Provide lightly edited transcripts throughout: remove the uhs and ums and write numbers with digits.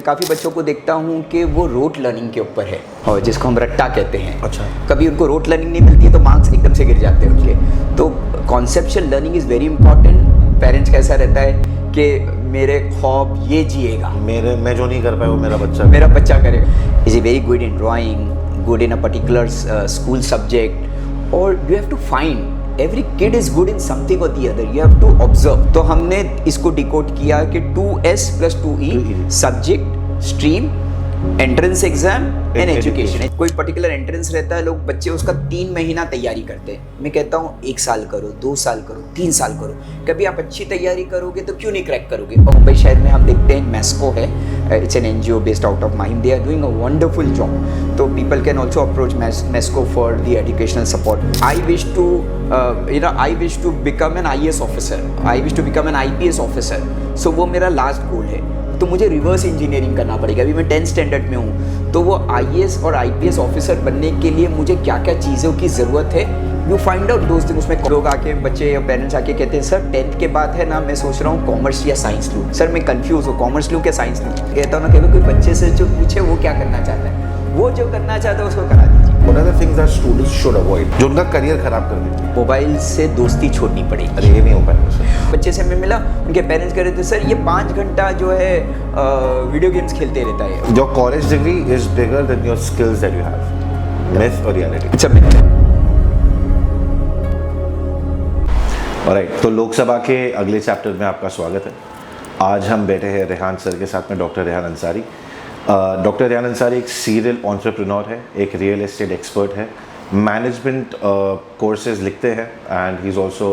काफ़ी बच्चों को देखता हूँ कि वो रोट लर्निंग के ऊपर है, और जिसको हम रट्टा कहते हैं। अच्छा। कभी उनको रोट लर्निंग नहीं मिलती है तो मार्क्स एकदम से गिर जाते हैं उनके। तो conceptual learning is very important. Parents का ऐसा रहता है कि मेरे ख्वाब ये जिएगा, मैं जो नहीं कर पाया वो मेरा बच्चा करेगा। Is a very good in drawing, good in a particular school subject, or you have to find every kid is good in something or the other, you have to observe। तो हमने इसको डिकोड किया कि 2S + 2E subject, stream, entrance exam and education. कोई particular entrance रहता है, लोग बच्चे उसका 3 महीना तैयारी करते हैं। मैं कहता हूँ 1 साल करो, 2 साल करो, 3 साल करो। कभी आप अच्छी तैयारी करोगे तो क्यों नहीं क्रैक करोगे। और मुंबई शहर में हम देखते हैं मैस्को है, it's an NGO based out of Mahim, they are doing a wonderful job. तो people can also approach Masco for the educational support. I wish to become an IAS officer, I wish to become an IPS officer. So वो मेरा last गोल है। तो मुझे reverse engineering करना पड़ेगा। अभी मैं 10th स्टैंडर्ड में हूँ, तो वो IAS और IPS ऑफिसर बनने के लिए मुझे क्या क्या चीज़ों की ज़रूरत है, यू फाइंड आउट दोस्त। उसमें लोग आके, बच्चे या पेरेंट्स आके कहते हैं सर 10th के बाद है ना, मैं सोच रहा हूँ कॉमर्स या साइंस लूँ। सर मैं कंफ्यूज हूँ, कॉमर्स लूँ क्या साइंस लूँ। कहता हूँ ना, कभी कोई बच्चे से जो पूछे वो क्या करना चाहता है, वो जो करना चाहता है उसको करा दीजिए। What are the things that students should avoid जो उनका करियर खराब कर देती है? मोबाइल से दोस्ती छोड़नी पड़ेगी। अरे ये नहीं हो पाएगा सर। बच्चे से मैं मिला, उनके पेरेंट्स कह रहे थे सर ये 5 घंटा जो है वीडियो गेम्स खेलते रहता है। Your college degree is bigger than your skills that you have. Myth or reality? अच्छा मित्र। ऑलराइट, तो लोकसभा के अगले चैप्टर में आपका स्वागत है। आज हम बैठे हैं रेहान सर के साथ में, डॉक्टर रेहान अंसारी। डॉक्टर रेहान अंसारी एक सीरियल एंटरप्रेन्योर है, एक रियल एस्टेट एक्सपर्ट है, मैनेजमेंट कोर्सेज लिखते हैं, and he is also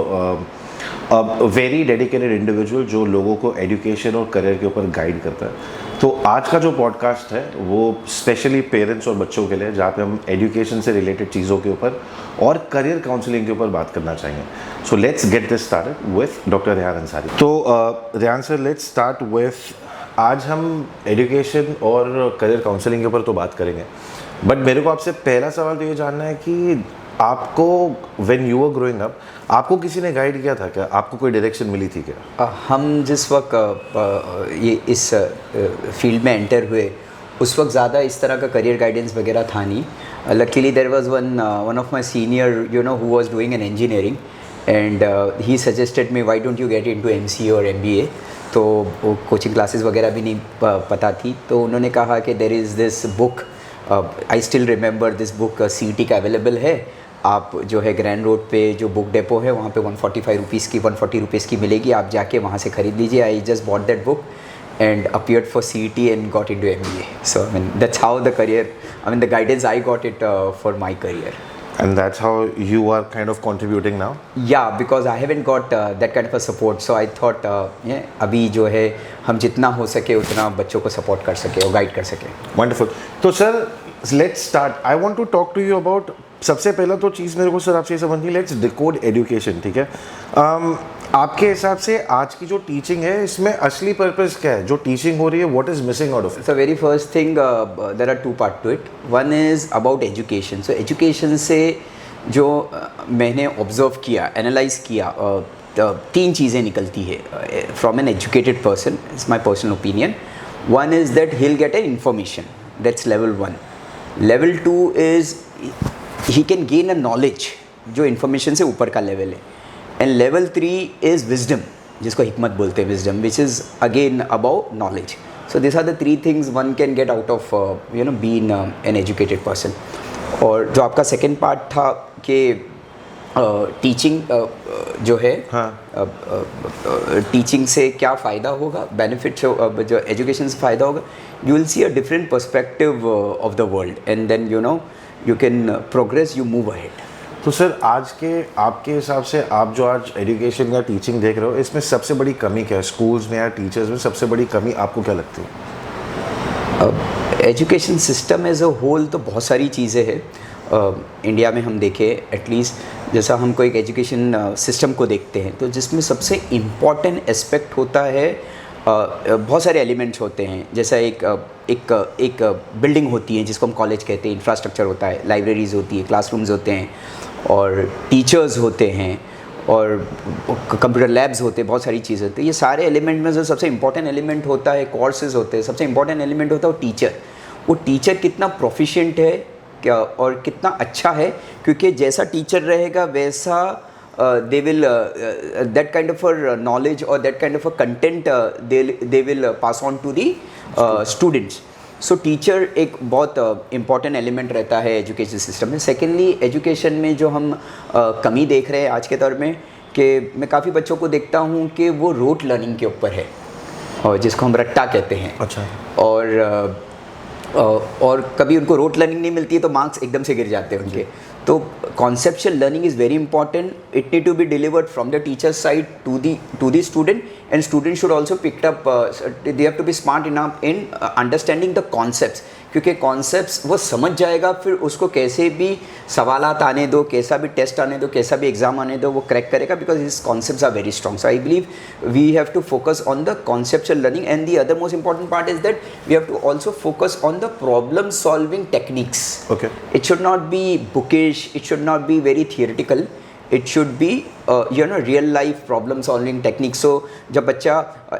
very dedicated individual जो लोगों को एजुकेशन और करियर के ऊपर गाइड करता है। तो आज का जो पॉडकास्ट है वो स्पेशली पेरेंट्स और बच्चों के लिए, जहाँ पे हम एजुकेशन से रिलेटेड चीज़ों के ऊपर और करियर काउंसलिंग के ऊपर बात करना चाहेंगे। So let's get this started with doctor Rehan Ansari. तो Rehan sir, let's start with, आज हम एजुकेशन और करियर काउंसलिंग के ऊपर तो बात करेंगे, बट मेरे को आपसे पहला सवाल तो ये जानना है कि आपको when you were growing up, आपको किसी ने गाइड किया था क्या? आपको कोई डायरेक्शन मिली थी क्या? हम जिस वक्त ये इस फील्ड में एंटर हुए, उस वक्त ज़्यादा इस तरह का करियर गाइडेंस वगैरह था नहीं। Luckily there was one of my senior you know who was doing an engineering, and he suggested me why don't you get into MCA और MBA। तो वो कोचिंग क्लासेस वगैरह भी नहीं पता थी, तो उन्होंने कहा कि there is this book, I still remember this book, CET का अवेलेबल है। आप जो है ग्रैंड रोड पे जो बुक डेपो है वहाँ पे 140 रुपीज़ की मिलेगी, आप जाके वहाँ से ख़रीद लीजिए। I just bought that book and appeared for CET and got into MBA. So I mean that's how the career, I mean the guidance I got it for my career. And that's how you are kind of contributing now? Yeah, because I haven't got that kind of a support, so I thought अभी जो है हम जितना हो सके उतना बच्चों को सपोर्ट कर सके और गाइड कर सके। Wonderful. तो sir let's start. I want to talk to you about, सबसे पहला तो चीज़ मेरे को सर आपसे समझनी, लेट्स डिकोड एजुकेशन, ठीक है? आपके हिसाब से आज की जो टीचिंग है इसमें असली पर्पस क्या है? जो टीचिंग हो रही है, what is missing out of it? So very first thing, there are 2 part to it. One is about education. So education से जो मैंने ऑब्जर्व किया, एनालाइज किया, 3 चीज़ें निकलती है from N educated person, it's my personal opinion. One is that he will get an information, that's level 1। Level 2 is he can gain a knowledge, जो information से ऊपर का लेवल है। एंड लेवल 3 इज़ विजडम, जिसको हिकमत बोलते हैं, wisdom, which is again about knowledge. So this are the 3 things one can get out of you know being an educated person. और जो आपका सेकेंड पार्ट था कि टीचिंग जो है, टीचिंग से क्या फ़ायदा होगा, बेनिफिट जो एजुकेशन से फ़ायदा होगा, you will see a different perspective of the world, and then you know you can progress, you move ahead. तो सर आज के आपके हिसाब से, आप जो आज एजुकेशन या टीचिंग देख रहे हो, इसमें सबसे बड़ी कमी क्या है? स्कूल्स में या टीचर्स में सबसे बड़ी कमी आपको क्या लगती है? Education system as a whole तो बहुत सारी चीज़ें हैं। इंडिया में हम देखें, एटलीस्ट जैसा हम कोई एक एजुकेशन सिस्टम को देखते हैं, तो जिसमें सबसे इम्पॉर्टेंट एस्पेक्ट होता है, बहुत सारे एलिमेंट्स होते हैं। जैसा एक बिल्डिंग होती है जिसको हम कॉलेज कहते हैं, इंफ्रास्ट्रक्चर होता है, लाइब्रेरीज़ होती है, क्लासरूम्स होते हैं, और टीचर्स होते हैं, और कंप्यूटर लैब्स होते हैं, बहुत सारी चीज़ें होती है। ये सारे एलिमेंट में जो सबसे इंपॉर्टेंट एलिमेंट होता है कोर्सेज होते हैं, सबसे इंपॉर्टेंट एलिमेंट होता है वो टीचर। वो टीचर कितना प्रोफिशिएंट है क्या और कितना अच्छा है, क्योंकि जैसा टीचर रहेगा वैसा they will that kind of a knowledge or that kind of a content they will pass on to the students. So teacher एक बहुत इम्पॉर्टेंट एलिमेंट रहता है एजुकेशन सिस्टम में। सेकेंडली एजुकेशन में जो हम कमी देख रहे हैं आज के दौर में, कि मैं काफ़ी बच्चों को देखता हूँ कि वो रोट लर्निंग के ऊपर है, और जिसको हम रट्टा कहते हैं। अच्छा। और कभी उनको रोट लर्निंग नहीं मिलती है तो मार्क्स एकदम से गिर जाते हैं उनके। तो conceptual learning is very important. It need to be delivered from the teacher side to the student, and student should also picked up, they have to be smart enough in understanding the concepts, क्योंकि concepts वो समझ जाएगा, फिर उसको कैसे भी सवालात आने दो, कैसा भी टेस्ट आने दो, कैसा भी एग्जाम आने दो, वो क्रैक करेगा, because his concepts are very strong. So I believe we have to focus on the conceptual learning, and the other most important part is that we have to also focus on the problem solving techniques. Okay. It should not be bookish, it should not be very theoretical, it should be real life problem solving techniques. So जब बच्चा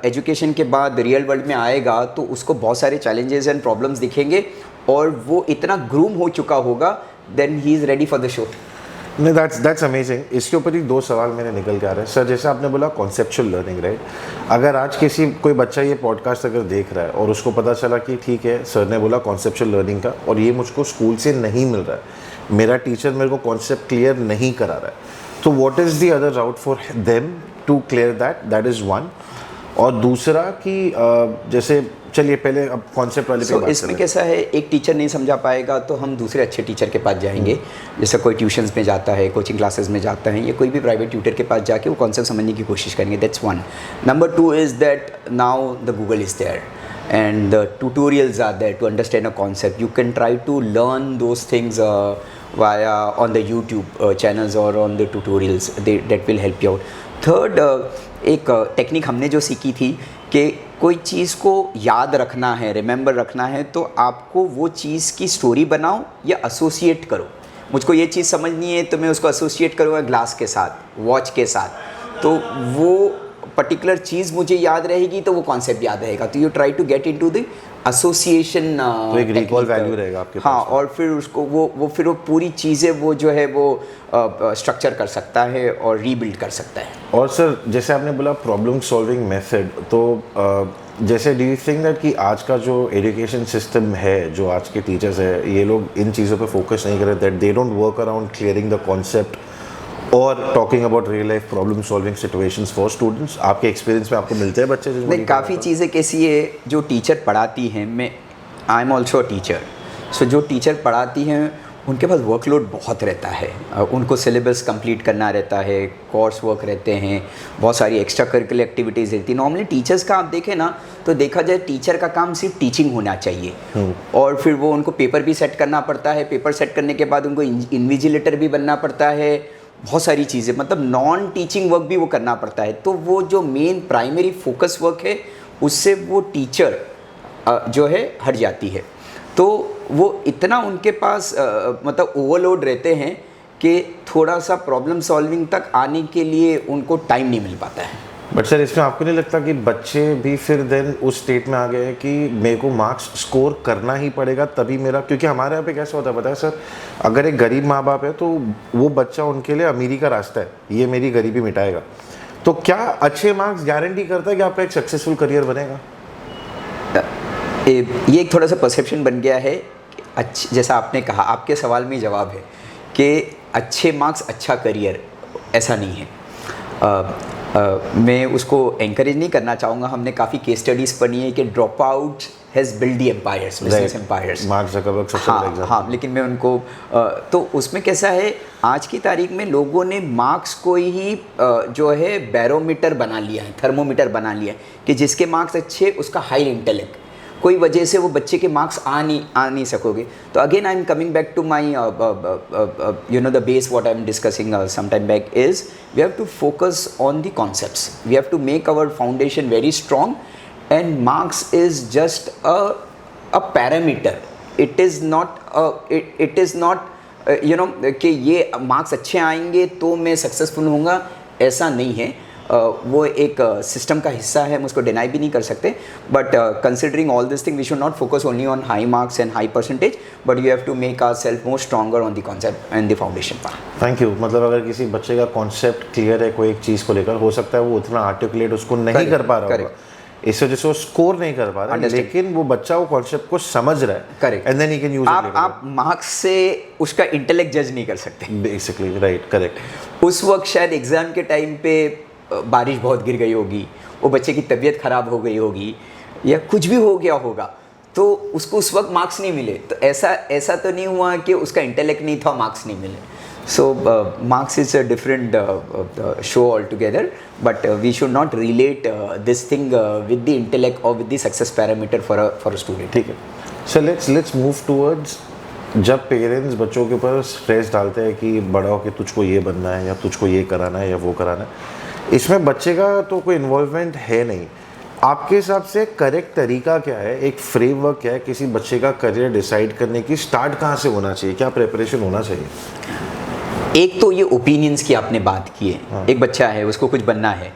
education के बाद real world में आएगा तो उसको बहुत सारे चैलेंजेस एंड प्रॉब्लम्स दिखेंगे, और वो इतना ग्रूम हो चुका होगा, then he is ready for the show. नहीं, दैट्स अमेजिंग। इसके ऊपर ही दो सवाल मेरे निकल के आ रहे हैं सर। जैसे आपने बोला कॉन्सेप्चुअल लर्निंग, राइट? अगर आज कोई बच्चा ये पॉडकास्ट अगर देख रहा है और उसको पता चला कि ठीक है सर ने बोला कॉन्सेप्चुअल लर्निंग का, और ये मुझको स्कूल से नहीं मिल रहा है, मेरा टीचर मेरे को कॉन्सेप्ट क्लियर नहीं करा रहा है, तो what is the other route for them to clear that is one. और दूसरा कि जैसे चलिए पहले अब कॉन्सेप्ट वाले पे बात इसमें कैसा है, एक टीचर नहीं समझा पाएगा तो हम दूसरे अच्छे टीचर के पास जाएंगे। जैसे कोई ट्यूशन्स में जाता है, कोचिंग क्लासेस में जाता है, या कोई भी प्राइवेट ट्यूटर के पास जाके वो कॉन्सेप्ट समझने की कोशिश करेंगे। That's one. Number two is that now the Google is there and the tutorials are there to understand a concept. You can try to learn those things via on the YouTube channels or on the tutorials that will help you out. Third, एक technique हमने जो सीखी थी कि कोई चीज़ को याद रखना है, रिमेंबर रखना है, तो आपको वो चीज़ की स्टोरी बनाओ या एसोसिएट करो। मुझको ये चीज़ समझनी है तो मैं उसको एसोसिएट करूँगा ग्लास के साथ, वॉच के साथ, तो वो पर्टिकुलर चीज़ मुझे याद रहेगी, तो वो कॉन्सेप्ट याद रहेगा। तो you try to get into the association, तो एक रिकॉल वैल्यू रहेगा आपके पास। हाँ, और फिर उसको वो पूरी चीज़ें वो जो है वो स्ट्रक्चर कर सकता है और रीबिल्ड कर सकता है। और सर जैसे आपने बोला प्रॉब्लम सॉल्विंग मेथड, तो जैसे डू यू थिंक दैट कि आज का जो एजुकेशन सिस्टम है, जो आज के टीचर्स है, ये लोग इन चीज़ों पे फोकस नहीं कर रहे, that they don't work around clearing the concept और talking about real life problem solving situations for students? आपके एक्सपीरियंस में आपको मिलते हैं बच्चे नहीं, काफ़ी चीज़ें कैसी है जो टीचर पढ़ाती हैं, मैं I am also a teacher, so जो टीचर पढ़ाती हैं उनके पास वर्कलोड बहुत रहता है। उनको सिलेबस कंप्लीट करना रहता है, कोर्स वर्क रहते हैं, बहुत सारी एक्स्ट्रा करिकुलर एक्टिविटीज़ रहती हैं। नॉर्मली टीचर्स का आप देखें ना तो देखा जाए टीचर का काम सिर्फ टीचिंग होना चाहिए, और फिर वो उनको पेपर भी सेट करना पड़ता है, पेपर सेट करने के बाद उनको इन्विजिलेटर भी बनना पड़ता है, बहुत सारी चीज़ें, मतलब नॉन टीचिंग वर्क भी वो करना पड़ता है। तो वो जो मेन प्राइमरी फोकस वर्क है उससे वो टीचर जो है हट जाती है। तो वो इतना उनके पास मतलब ओवरलोड रहते हैं कि थोड़ा सा प्रॉब्लम सॉल्विंग तक आने के लिए उनको टाइम नहीं मिल पाता है। बट सर इसमें आपको नहीं लगता कि बच्चे भी फिर देन उस स्टेट में आ गए हैं कि मेरे को मार्क्स स्कोर करना ही पड़ेगा तभी मेरा, क्योंकि हमारे यहाँ पे कैसा होता है पता है सर, अगर एक गरीब माँ बाप है तो वो बच्चा उनके लिए अमीरी का रास्ता है, ये मेरी गरीबी मिटाएगा। तो क्या अच्छे मार्क्स गारंटी करता है कि आपका एक सक्सेसफुल करियर बनेगा? ये एक थोड़ा सा परसेप्शन बन गया है। जैसा आपने कहा, आपके सवाल में जवाब है कि अच्छे मार्क्स अच्छा करियर, ऐसा नहीं है। मैं उसको एंकरेज नहीं करना चाहूँगा। हमने काफ़ी केस स्टडीज़ पढ़ी है कि drop out has build the empires, business empires. Mark Zuckerberg सबसे बड़ा एग्जांपल। हाँ, लेकिन मैं उनको तो उसमें कैसा है, आज की तारीख में लोगों ने मार्क्स को ही जो है बैरोमीटर बना लिया है, थर्मोमीटर बना लिया है कि जिसके मार्क्स अच्छे उसका हाई इंटेलेक्ट, कोई वजह से वो बच्चे के मार्क्स आ नहीं सकोगे। तो again I am coming back to my the base what I am discussing some time back is we have to focus on the concepts, we have to make our foundation very strong, and marks is just a parameter. It is not कि ये marks अच्छे आएंगे तो मैं successful होऊंगा। ऐसा नहीं है। वो एक सिस्टम का हिस्सा है, हम उसको डिनाई भी नहीं कर सकते। But considering all this thing we should not focus only on high marks and high percentage, but you have to make our self more stronger on the concept and the foundation part. Thank you. मतलब अगर किसी बच्चे का concept clear है कोई एक चीज़ को लेकर, हो सकता है वो उतना आर्टिकुलेट उसको नहीं कर पा रहा होगा, इस वजह से वो स्कोर नहीं कर पा रहा है, लेकिन वो बच्चा वो कॉन्सेप्ट को समझ रहा है। Correct. And then he can use it. आप मार्क्स से उसका इंटेलेक्ट जज नहीं कर सकते बेसिकली, राइट, करेक्ट। उस वक्त शायद एग्ज़ाम के टाइम पे बारिश बहुत गिर गई होगी, वो बच्चे की तबीयत ख़राब हो गई होगी, या कुछ भी हो गया होगा, तो उसको उस वक्त मार्क्स नहीं मिले। तो ऐसा तो नहीं हुआ कि उसका इंटेलेक्ट नहीं था, मार्क्स नहीं मिले। So marks is a different show altogether, but we should not relate this thing with the intellect or with the success parameter for a student. ठीक है। So let's move towards जब parents बच्चों के ऊपर stress डालते हैं कि बड़ा हो के तुझको ये बनना है या तुझको ये कराना है या वो कराना है, इसमें बच्चे का तो कोई इन्वॉल्वमेंट है नहीं। आपके हिसाब से करेक्ट तरीका क्या है, एक फ्रेमवर्क क्या है किसी बच्चे का करियर डिसाइड करने की? स्टार्ट कहाँ से होना चाहिए, क्या प्रिपरेशन होना चाहिए? एक तो ये ओपिनियंस की आपने बात की है। एक बच्चा है, उसको कुछ बनना है,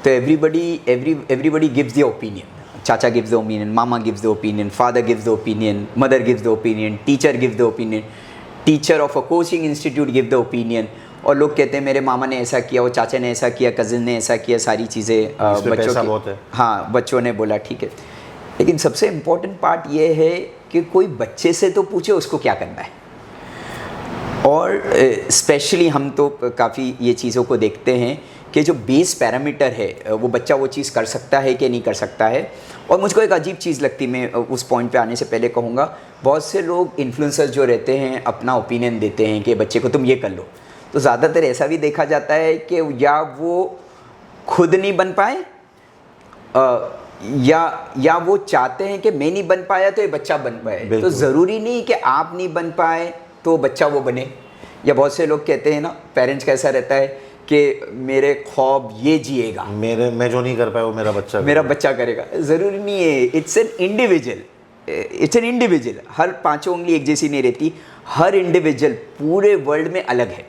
तो एवरीबडी गिव्स द ओपिनियन। चाचा gives the opinion, mama gives the opinion, father gives the opinion, mother gives the opinion, teacher gives the opinion, teacher of a coaching institute give the opinion. और लोग कहते हैं मेरे मामा ने ऐसा किया, वो चाचा ने ऐसा किया, कज़न ने ऐसा किया, सारी चीज़ें बच्चों की, हाँ बच्चों ने बोला, ठीक है। लेकिन सबसे इम्पोर्टेंट पार्ट ये है कि कोई बच्चे से तो पूछे उसको क्या करना है। और स्पेशली हम तो काफ़ी ये चीज़ों को देखते हैं कि जो बेस पैरामीटर है वो बच्चा वो चीज़ कर सकता है कि नहीं कर सकता है। और मुझको एक अजीब चीज़ लगती, मैं उस पॉइंट पे आने से पहले कहूँगा, बहुत से लोग इन्फ्लुएंसर्स जो रहते हैं अपना ओपिनियन देते हैं कि बच्चे को तुम ये कर लो, तो ज़्यादातर ऐसा भी देखा जाता है कि या वो खुद नहीं बन पाए या वो चाहते हैं कि मैं नहीं बन पाया तो ये बच्चा बन पाए। तो ज़रूरी नहीं कि आप नहीं बन पाए तो बच्चा वो बने। या बहुत से लोग कहते हैं ना, पेरेंट्स का ऐसा रहता है कि मेरे ख्वाब ये जिएगा, मैं जो नहीं कर पाया वो मेरा बच्चा करेगा। ज़रूरी नहीं है, इट्स एन इंडिविजुअल। हर पांचों उंगली एक जैसी नहीं रहती, हर इंडिविजुअल पूरे वर्ल्ड में अलग है।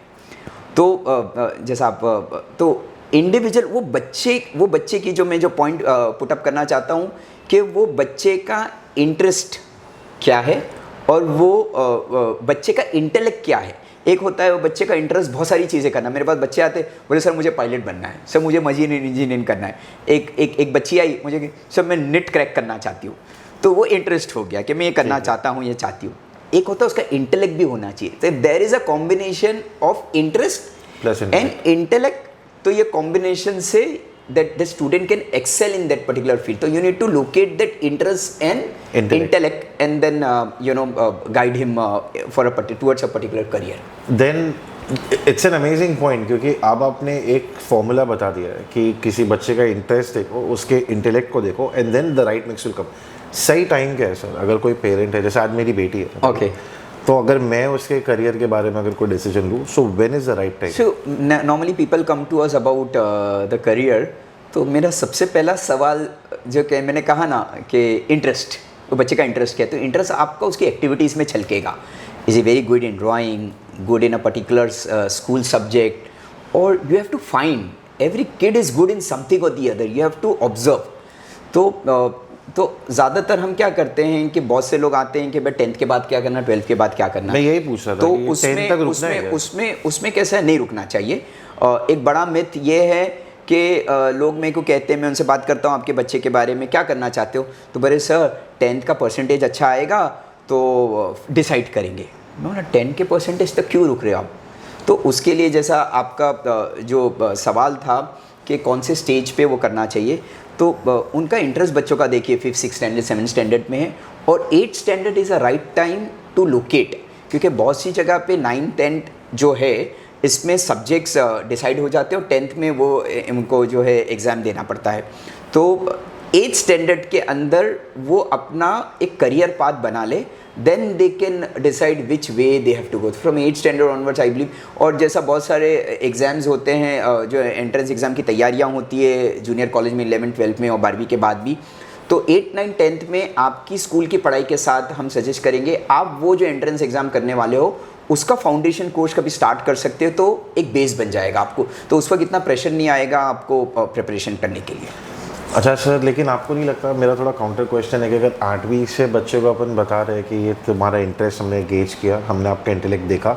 तो जैसा आप तो इंडिविजुअल वो बच्चे की जो मैं जो पॉइंट पुट अप करना चाहता हूँ कि वो बच्चे का इंटरेस्ट क्या है और वो बच्चे का इंटेलेक्ट क्या है। एक होता है वो बच्चे का इंटरेस्ट बहुत सारी चीज़ें करना। मेरे पास बच्चे आते बोले सर मुझे पायलट बनना है, सर मुझे मशीन इंजीनियरिंग करना है। एक बच्ची आई मुझे सर मैं नेट क्रैक करना चाहती हूँ, तो वो इंटरेस्ट हो गया कि मैं ये करना चाहता हूँ, ये चाहती हूँ। एक होता है उसका इंटेलेक्ट भी होना चाहिए। तो there is a combination of interest and intellect, तो ये कॉम्बिनेशन से that the student can excel in that particular field. So you need to locate that interest and intellect and then guide him towards a particular career. Then it's an amazing point, क्योंकि अब आपने एक formula बता दिया है कि किसी बच्चे का इंटरेस्ट देखो, उसके इंटेलेक्ट को देखो, and then the right mix will come. सही टाइम क्या है सर? अगर कोई पेरेंट है, जैसे आज मेरी बेटी है, ओके, तो अगर मैं उसके करियर के बारे में अगर कोई डिसीजन लूँ, so when is the right time? So normally people come to us about the career. तो मेरा सबसे पहला सवाल जो कि मैंने कहा ना कि इंटरेस्ट, वो बच्चे का इंटरेस्ट क्या है, तो इंटरेस्ट आपका उसकी एक्टिविटीज़ में छलकेगा। Is a very good in drawing, good in a particular school subject, और you have to find every kid is good in something और the other, you have to observe. तो ज़्यादातर हम क्या करते हैं कि बहुत से लोग आते हैं कि भाई 10th के बाद क्या करना, 12th के बाद क्या करना। मैं यही पूछ रहा था, तो उसमें कैसा है, नहीं रुकना चाहिए। एक बड़ा मिथ ये है कि लोग मेरे को कहते हैं, मैं उनसे बात करता हूँ आपके बच्चे के बारे में क्या करना चाहते हो, तो बोले सर 10th का परसेंटेज अच्छा आएगा तो डिसाइड करेंगे। नो ना, 10 के परसेंटेज तक क्यों रुक रहे हो आप? तो उसके लिए जैसा आपका जो सवाल था कि कौन से स्टेज पे वो करना चाहिए, तो उनका इंटरेस्ट बच्चों का देखिए 5th 6th standard 7th standard में है, और 8th standard is a right time to locate, क्योंकि बहुत सी जगह पे 9th 10th जो है इसमें सब्जेक्ट्स डिसाइड हो जाते हैं और 10th में वो उनको जो है एग्ज़ाम देना पड़ता है। तो 8th स्टैंडर्ड के अंदर वो अपना एक करियर पाथ बना ले, then they can decide which way they have to go from 8th standard onwards I believe. और जैसा बहुत सारे एग्ज़ाम्स होते हैं, जो एंट्रेंस एग्ज़ाम की तैयारियाँ होती है जूनियर कॉलेज में 11th 12th में और 12वीं के बाद भी, तो 8th 9th 10th में आपकी स्कूल की पढ़ाई के साथ हम सजेस्ट करेंगे आप वो जो एंट्रेंस एग्ज़ाम करने वाले हो उसका फाउंडेशन कोर्स कभी स्टार्ट कर सकते हो, तो एक बेस बन जाएगा आपको, तो उस वक्त इतना प्रेशर नहीं आएगा आपको प्रिपरेशन करने के लिए। अच्छा सर, लेकिन आपको नहीं लगता, मेरा थोड़ा काउंटर क्वेश्चन है कि अगर 8वीं से बच्चे को अपन बता रहे हैं कि ये तुम्हारा इंटरेस्ट हमने गेज किया, हमने आपका इंटेलेक्ट देखा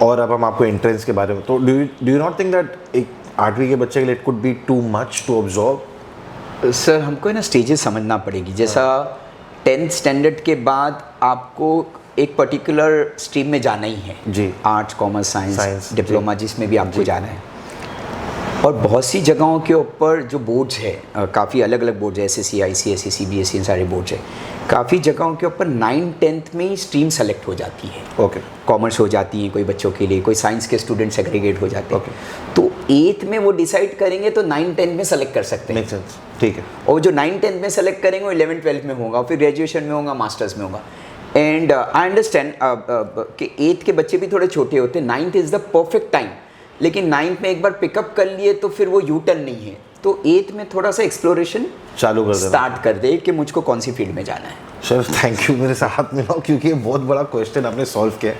और अब हम आपको एंट्रेंस के बारे में, तो do you not think that एक 8वीं के बच्चे के लिए it could be too much to observe? Sir हमको है ना स्टेजेस समझना पड़ेगी, जैसा 10th स्टैंडर्ड के बाद आपको एक पर्टिकुलर स्ट्रीम में जाना ही है जी, आर्ट्स, कॉमर्स, साइंस, डिप्लोमा, जिसमें भी आपको जाना है। और बहुत सी जगहों के ऊपर जो बोर्ड्स है, काफ़ी अलग अलग बोर्ड्स है, SSC, ICSE, CBSE, इन सारे बोर्ड्स है, काफ़ी जगहों के ऊपर 9th-10th में ही स्ट्रीम सेलेक्ट हो जाती है। ओके, कॉमर्स हो जाती है कोई बच्चों के लिए, कोई साइंस के स्टूडेंट सेग्रीगेट हो जाते हैं। ओके, तो 8th में वो डिसाइड करेंगे तो 9th-10th में सेलेक्ट कर सकते हैं। मेक सेंस, ठीक है। और जो 9th-10th में सेलेक्ट करेंगे वो 11th-12th में होगा, फिर ग्रेजुएशन में होगा, मास्टर्स में होगा। एंड आई अंडरस्टैंड कि 8th के बच्चे भी थोड़े छोटे होते हैं, 9th is the perfect time, लेकिन 9th में एक बार पिकअप कर लिए तो फिर वो यू टर्न नहीं है, तो 8th में थोड़ा सा एक्सप्लोरेशन चालू कर स्टार्ट कर दे कि मुझको कौन सी फील्ड में जाना है। सर थैंक यू, मेरे साथ मिलाओ, क्योंकि ये बहुत बड़ा क्वेश्चन आपने सॉल्व किया है।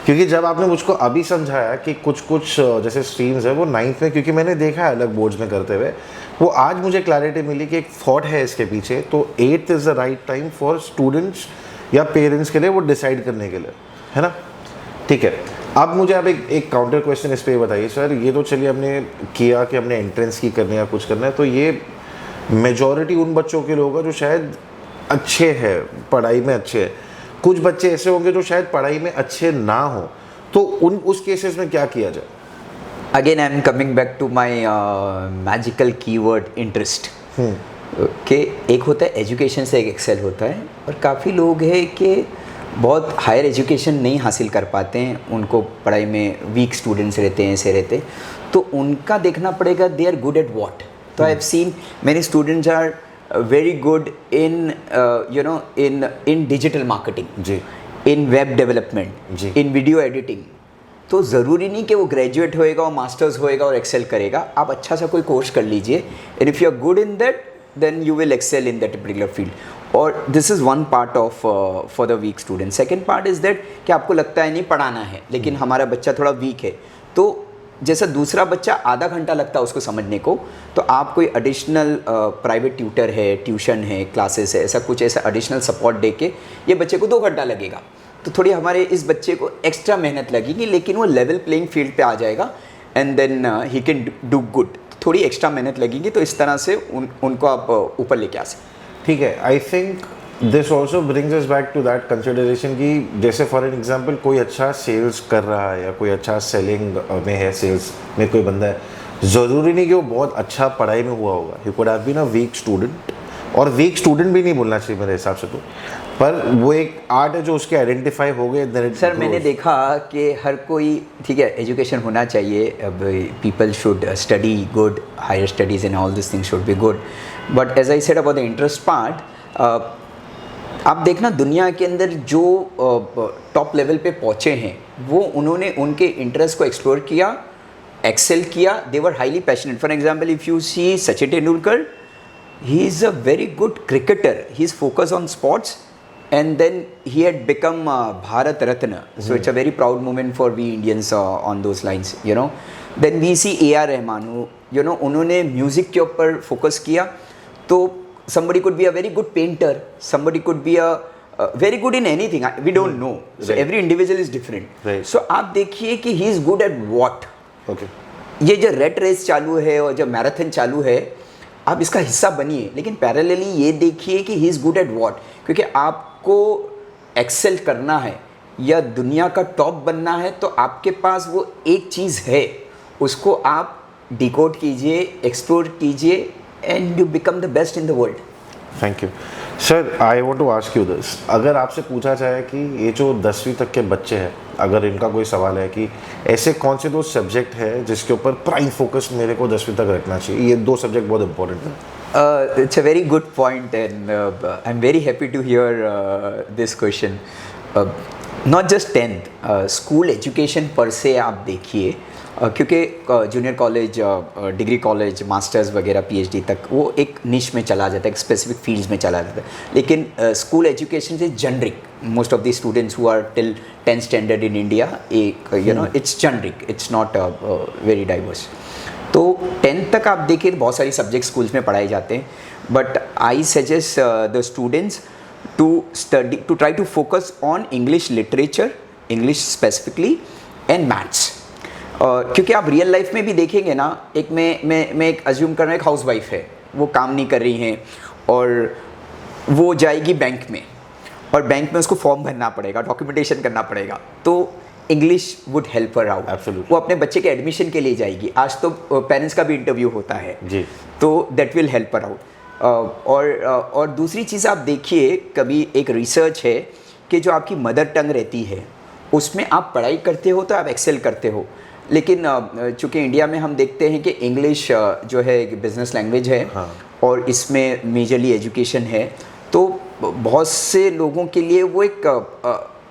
क्योंकि जब आपने मुझको अभी समझाया कि कुछ जैसे स्ट्रीम्स है वो 9th में, क्योंकि मैंने देखा है अलग बोर्ड्स में करते हुए, वो आज मुझे क्लैरिटी मिली कि एक थॉट है इसके पीछे, तो 8th is the right time for students या पेरेंट्स के लिए वो डिसाइड करने के लिए, है ना? ठीक है। अब मुझे आप एक काउंटर क्वेश्चन इस पर बताइए सर, ये तो चलिए हमने किया कि हमने एंट्रेंस की करनी है या कुछ करना है, तो ये मेजॉरिटी उन बच्चों के लिए होगा जो शायद अच्छे हैं, पढ़ाई में अच्छे हैं, कुछ बच्चे ऐसे होंगे जो शायद पढ़ाई में अच्छे ना हो, तो उस केसेस में क्या किया जाए? Again I am coming back to my magical keyword interest, कि एक होता है एजुकेशन से एक एक्सेल होता है, और काफ़ी लोग हैं कि बहुत हायर एजुकेशन नहीं हासिल कर पाते हैं, उनको पढ़ाई में वीक स्टूडेंट्स रहते हैं, ऐसे रहते हैं, तो उनका देखना पड़ेगा they are good at what. तो I have seen many students are very good in you know in digital marketing जी, इन वेब डेवलपमेंट जी, इन वीडियो एडिटिंग। तो ज़रूरी नहीं कि वो ग्रेजुएट होएगा और मास्टर्स होएगा और एक्सेल करेगा, आप अच्छा सा कोई कोर्स कर लीजिए, and if you are good in that then you will excel in that particular field. और this is one part of for the weak student. Second part is that कि आपको लगता है नहीं पढ़ाना है, लेकिन हमारा बच्चा थोड़ा वीक है, तो जैसा दूसरा बच्चा आधा घंटा लगता है उसको समझने को, तो आप कोई एडिशनल प्राइवेट ट्यूटर है, ट्यूशन है, क्लासेस है, ऐसा कुछ ऐसा एडिशनल सपोर्ट दे के ये बच्चे को 2 घंटा लगेगा, तो थोड़ी हमारे इस बच्चे को एक्स्ट्रा मेहनत लगेगी, लेकिन वो लेवल प्लेइंग फील्ड पे आ जाएगा, and then he can do good. थोड़ी एक्स्ट्रा मेहनत लगेगी, तो इस तरह से उनको आप ऊपर लेके आ सकते। ठीक है। I think this also brings us back to that consideration कि जैसे फॉर एन एग्जांपल कोई अच्छा सेल्स कर रहा है या कोई अच्छा सेलिंग में है, सेल्स में कोई बंदा है, ज़रूरी नहीं कि वो बहुत अच्छा पढ़ाई में हुआ होगा, he could have been a weak student, और वीक स्टूडेंट भी नहीं बोलना चाहिए मेरे हिसाब से, तो पर वो एक आर्ट है जो उसके आइडेंटिफाई हो गए। सर मैंने देखा कि हर कोई, ठीक है एजुकेशन होना चाहिए, people should study good, higher studies and all this things should be good, but as I said about the interest part, आप देखना दुनिया के अंदर जो टॉप लेवल पे पहुँचे हैं, वो उन्होंने उनके इंटरेस्ट को एक्सप्लोर किया, एक्सेल किया, they were highly passionate. For example if you see Sachin Tendulkar, he is a very good cricketer, he is focused on sports, and then he had become Bharat Ratna, so it's a very proud moment for we Indians on those lines, you know. Then we see A.R. Rahman, who, you know, उन्होंने music के ऊपर focus किया, तो somebody could be a very good painter, somebody could be a very good in anything, we don't know, so right. every individual is different, right. so आप देखिए कि he is good at what. okay. ये जो red race चालू है और जो marathon चालू है, आप इसका हिस्सा बनिए, लेकिन पैरेलली ये देखिए कि he is good at what, क्योंकि आपको एक्सेल करना है या दुनिया का टॉप बनना है, तो आपके पास वो एक चीज़ है, उसको आप डिकोड कीजिए, एक्सप्लोर कीजिए, and you become the best in the world. Thank you sir. I want to ask you this, अगर आपसे पूछा जाए कि ये जो 10वीं तक के बच्चे हैं, अगर इनका कोई सवाल है कि ऐसे कौन से 2 सब्जेक्ट है जिसके ऊपर प्राइम फोकस मेरे को 10वीं तक रखना चाहिए, ये 2 सब्जेक्ट बहुत इंपॉर्टेंट है। It's a very good point, and I am very happy to hear this question. Not just 10th, school education पर से आप देखिए, क्योंकि junior college, degree college, masters वगैरह, पीएचडी तक वो एक निश में चला जाता है, एक स्पेसिफिक फील्ड्स में चला जाता है. लेकिन school education is generic. Most of the students who are till 10th standard in India, एक it's generic, it's not very diverse. तो 10th तक आप देखिए बहुत सारी सब्जेक्ट स्कूल्स में पढ़ाए जाते हैं, but I suggest the students to try to focus on English literature, English specifically and maths. क्योंकि आप रियल लाइफ में भी देखेंगे ना, एक मैं एक अज्यूम कर रहा हूँ, एक हाउस वाइफ है, वो काम नहीं कर रही हैं और वो जाएगी बैंक में, और बैंक में उसको फॉर्म भरना पड़ेगा, डॉक्यूमेंटेशन करना पड़ेगा, तो English would help her out. Absolutely. वो अपने बच्चे के एडमिशन के लिए जाएगी. आज तो पेरेंट्स का भी इंटरव्यू होता है जी, तो that will help her out. और दूसरी चीज़ आप देखिए, कभी एक रिसर्च है कि जो आपकी मदर टंग रहती है उसमें आप पढ़ाई करते हो तो आप एक्सेल करते हो. लेकिन चूँकि इंडिया में हम देखते हैं कि इंग्लिश जो है एक बिजनेस लैंग्वेज है, हाँ. और इसमें मेजरली एजुकेशन है, तो बहुत से लोगों के लिए वो एक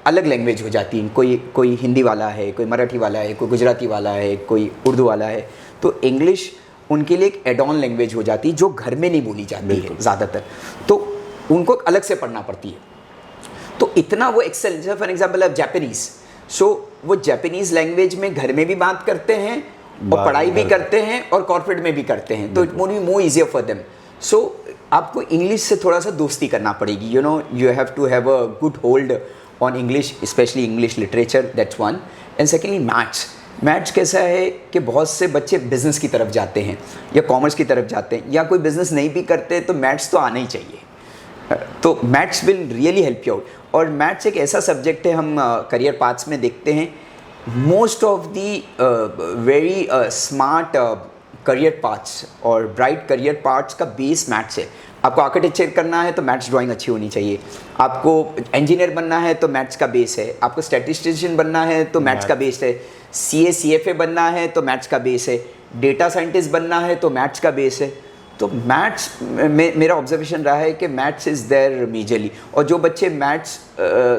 अलग लैंग्वेज हो जाती है. कोई हिंदी वाला है, कोई मराठी वाला है, कोई गुजराती वाला है, कोई उर्दू वाला है, तो इंग्लिश उनके लिए एक एड ऑन लैंग्वेज हो जाती है जो घर में नहीं बोली जाती है ज़्यादातर, तो उनको अलग से पढ़ना पड़ती है. तो इतना वो एक्सेल, जैसे फॉर एग्जाम्पल अब जापानीज़, सो वो जापानीज़ लैंग्वेज में घर में भी बात करते हैं और पढ़ाई भी करते हैं और कॉर्पोरेट में भी करते हैं, तो it won't be more easier for them. So आपको इंग्लिश से थोड़ा सा दोस्ती करना पड़ेगी. You have to have a good hold on English, especially English literature, that's one. And secondly maths कैसा है कि बहुत से बच्चे बिज़नेस की तरफ जाते हैं या कॉमर्स की तरफ जाते हैं, या कोई बिज़नेस नहीं भी करते, तो मैथ्स तो आना ही चाहिए. तो maths will really help you out. और मैथ्स एक ऐसा सब्जेक्ट है, हम करियर पाथ्स में देखते हैं, most of the very smart career paths और ब्राइट करियर पाथ्स का बेस मैथ्स है. आपको आर्किटेक्चर करना है तो मैथ्स ड्राइंग अच्छी होनी चाहिए, आपको इंजीनियर बनना है तो मैथ्स का बेस है, आपको स्टैटिस्टिशियन बनना है तो मैथ्स का बेस है, CA CFA बनना है तो मैथ्स का बेस है, डेटा साइंटिस्ट बनना है तो मैथ्स का बेस है. तो मैथ्स में मेरा ऑब्जर्वेशन रहा है कि मैथ्स इज़ देयर मेजरली. और जो बच्चे मैथ्स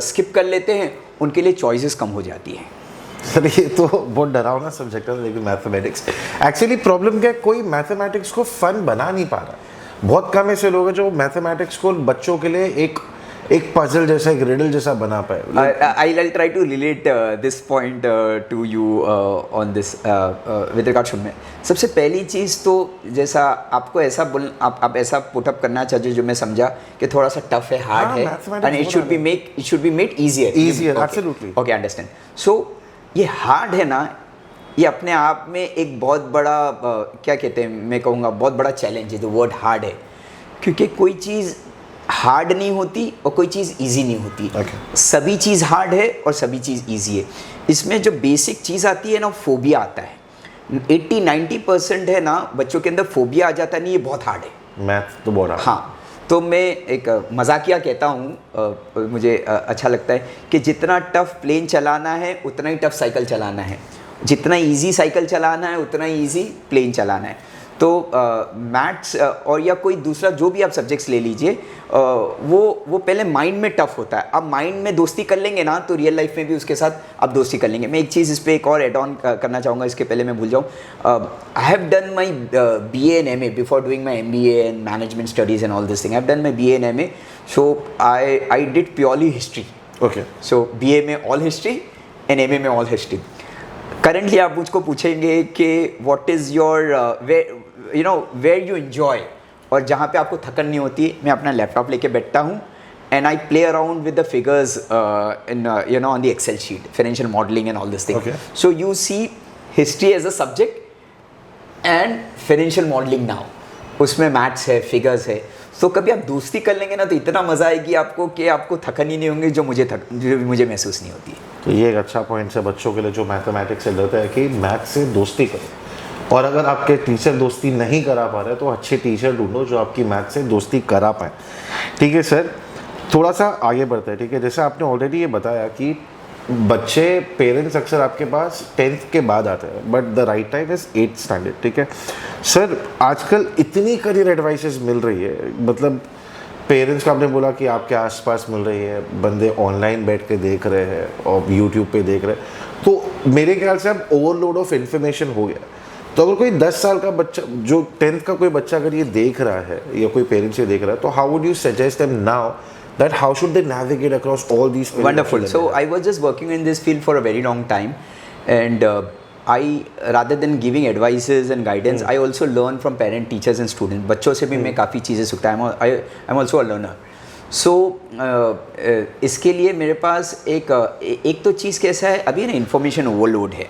स्किप कर लेते हैं उनके लिए चॉइसेस कम हो जाती हैं. सर ये तो बहुत डरावना सब्जेक्ट है, लेकिन मैथमेटिक्स एक्चुअली प्रॉब्लम क्या है, कोई मैथमेटिक्स को फन बना नहीं पा रहा. बहुत कम ऐसे लोग हैं जो मैथमेटिक्स को बच्चों के लिए एक पजल जैसा, एक रिडल जैसा बना पाए. I'll try to relate this point to you on this with regard to मैं. सबसे पहली चीज़ तो जैसा आपको ऐसा आप ऐसा पुटअप करना चाहिए जो मैं समझा कि थोड़ा सा टफ है, हार्ड है, and it should be made easier. Absolutely. Okay, understand. So ये हार्ड है ना, ये अपने आप में एक बहुत बड़ा क्या कहते हैं, मैं कहूँगा बहुत बड़ा चैलेंज है. जो वर्ड हार्ड है, क्योंकि कोई चीज़ हार्ड नहीं होती और कोई चीज़ इजी नहीं होती. सभी चीज़ हार्ड है और सभी चीज़ इजी है. इसमें जो बेसिक चीज़ आती है ना, फोबिया आता है. 80-90% है ना बच्चों के अंदर फोबिया आ जाता है, नहीं ये बहुत हार्ड है, मैथ तो बहुत हार्ड. हाँ, तो मैं एक मजाकिया कहता हूँ, मुझे अच्छा लगता है कि जितना टफ प्लेन चलाना है उतना ही टफ साइकिल चलाना है, जितना इजी साइकिल चलाना है उतना ही इजी प्लेन चलाना है. तो मैथ्स और या कोई दूसरा जो भी आप सब्जेक्ट्स ले लीजिए, वो पहले माइंड में टफ होता है. आप माइंड में दोस्ती कर लेंगे ना तो रियल लाइफ में भी उसके साथ आप दोस्ती कर लेंगे. मैं एक चीज़ इस पर एक और एड ऑन करना चाहूँगा, इसके पहले मैं भूल जाऊँ. I have done my BA and MA before doing my MBA and management studies and all this thing. I have done my BA and MA, so I did purely history. Okay. So BA में all history and MA में all history. Currently आप मुझको पूछेंगे कि what is your where you enjoy, और जहाँ पे आपको थकन नहीं होती, मैं अपना लैपटॉप लेके बैठता हूँ and I play around with the figures in on the excel sheet, financial modelling and all this thing. So you see history as a subject and financial modelling now, उसमें मैथ्स है, figures है. तो कभी आप दोस्ती कर लेंगे ना तो इतना मज़ा आएगी आपको कि आपको थकन ही नहीं होंगे जो मुझे महसूस नहीं होती. तो ये एक अच्छा पॉइंट है बच्चों के लिए जो मैथमेटिक्स से डरता है कि मैथ से दोस्ती करो. और अगर आपके टीचर दोस्ती नहीं करा पा रहे तो अच्छे टीचर ढूंढो जो आपकी मैथ से दोस्ती करा पाए. ठीक है सर, थोड़ा सा आगे बढ़ते हैं. ठीक है, जैसे आपने ऑलरेडी ये बताया कि बच्चे पेरेंट्स अक्सर आपके पास 10th के बाद आते हैं, but the right time is 8th standard. ठीक है सर, आजकल इतनी करियर एडवाइसेस मिल रही है, मतलब पेरेंट्स को आपने बोला कि आपके आसपास मिल रही है, बंदे ऑनलाइन बैठ के देख रहे हैं और यूट्यूब पे देख रहे हैं, तो मेरे ख्याल से अब ओवरलोड ऑफ इन्फॉर्मेशन हो गया। तो अगर कोई 10 साल का बच्चा, जो 10th का कोई बच्चा अगर ये देख रहा है या कोई पेरेंट्स ये देख रहा है, तो how would you suggest them now that how should they navigate across all these Wonderful. So I was just working in this field for a very long time, and I, rather than giving advices and guidance, I also learn from parent, teachers and students. बच्चों से भी मैं काफ़ी चीज़ें सीखता हूँ. I'm also a learner. So इसके लिए मेरे पास एक तो चीज़ कैसा है, अभी ना इन्फॉर्मेशन ओवरलोड है.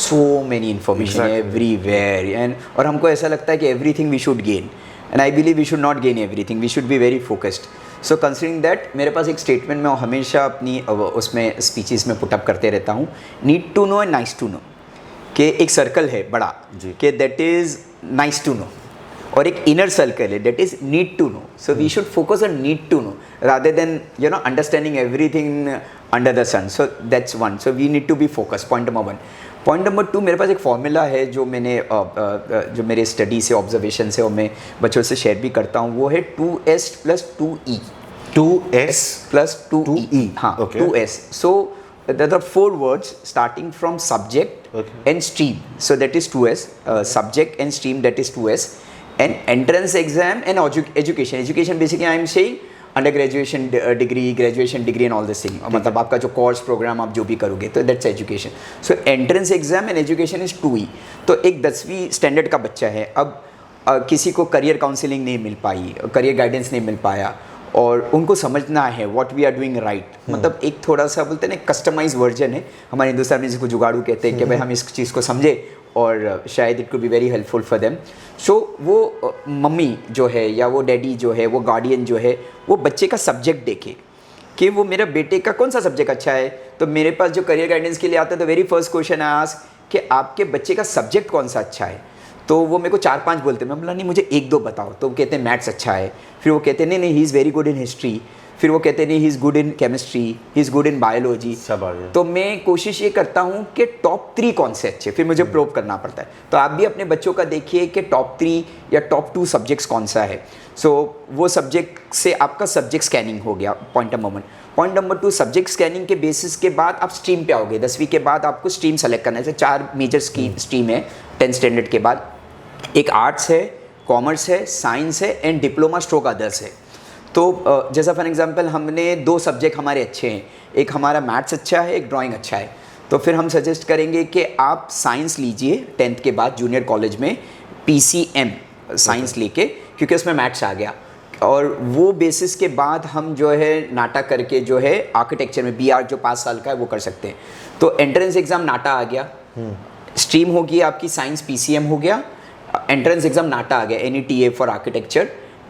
So many information everywhere, and और हमको ऐसा लगता है कि everything we should gain, and I believe we should not gain everything. We should be very focused. So considering that मेरे पास एक स्टेटमेंट मैं हमेशा अपनी उसमें स्पीचेस में पुटअप करते रहता हूँ, need to know and nice to know, कि एक सर्कल है बड़ा कि that is nice to know, और एक इनर सर्कल है that is need to know. So we should focus on need to know rather than understanding everything under the sun. So that's one. So we need to be focus. Point number 1. Point number 2, मेरे पास एक formula है जो मैंने जो मेरे study से, observation से, और मैं बच्चों से शेयर भी करता हूँ. वो है 2S + 2E. 2S + 2E. हाँ, 2S. So there are 4 words starting from subject and stream. So that is 2S. Subject and stream, that is 2S. And entrance exam and education. Education basically I am saying under graduation degree, graduation degree and all this thing, मतलब आपका जो course programme आप जो भी करोगे, तो that's education. So entrance exam and education is 2E. तो एक 10वीं स्टैंडर्ड का बच्चा है, अब किसी को करियर काउंसलिंग नहीं मिल पाई, करियर गाइडेंस नहीं मिल पाया, और उनको समझना है what we are doing right. मतलब एक थोड़ा सा बोलते हैं ना कस्टमाइज वर्जन है, हमारे हिंदुस्तान में जिसको जुगाड़ू कहते हैं, कि भाई हम इस चीज़ को समझे और शायद it could be very helpful for them. So वो मम्मी जो है या वो डैडी जो है, वो गार्डियन जो है, वो बच्चे का सब्जेक्ट देखे कि वो मेरा बेटे का कौन सा सब्जेक्ट अच्छा है. तो मेरे पास जो करियर गाइडेंस के लिए आता है, तो very first question I ask कि आपके बच्चे का सब्जेक्ट कौन सा अच्छा है. तो वो मेरे को 4-5 बोलते हैं. मैं बोला नहीं, मुझे 1-2 बताओ. तो वो कहते हैं मैथ्स अच्छा है. फिर वो कहते हैं नहीं he is very good in history. फिर वो कहते हैं नहीं he is good in chemistry, he is good in biology. सब आ गया. तो मैं कोशिश ये करता हूँ कि टॉप 3 कौन से अच्छे, फिर मुझे प्रूव करना पड़ता है. तो आप भी अपने बच्चों का देखिए कि टॉप 3 या टॉप 2 सब्जेक्ट्स कौन सा है. सो वो सब्जेक्ट से आपका सब्जेक्ट स्कैनिंग हो गया. Point number 1. Point number 2, subject scanning के बेसिस के बाद आप स्ट्रीम पे आओगे. 10वीं के बाद आपको स्ट्रीम सेलेक्ट करना है. 4 मेजर स्ट्रीम है 10th स्टैंडर्ड के बाद. एक आर्ट्स है, कॉमर्स है, साइंस है, एंड डिप्लोमा स्ट्रोक अदर्स है. तो जैसा फॉर एग्जांपल हमने 2 सब्जेक्ट हमारे अच्छे हैं, एक हमारा मैथ्स अच्छा है, एक ड्राइंग अच्छा है. तो फिर हम सजेस्ट करेंगे कि आप साइंस लीजिए 10th के बाद जूनियर कॉलेज में, PCM साइंस लेके, क्योंकि उसमें मैथ्स आ गया. और वो बेसिस के बाद हम जो है नाटा करके जो है आर्किटेक्चर में BR जो 5 साल का है वो कर सकते हैं. तो एंट्रेंस एग्ज़ाम नाटा आ गया, स्ट्रीम होगी आपकी साइंस, PCM हो गया, एंट्रेंस एग्ज़ाम नाटा आ गया, NETA for architecture,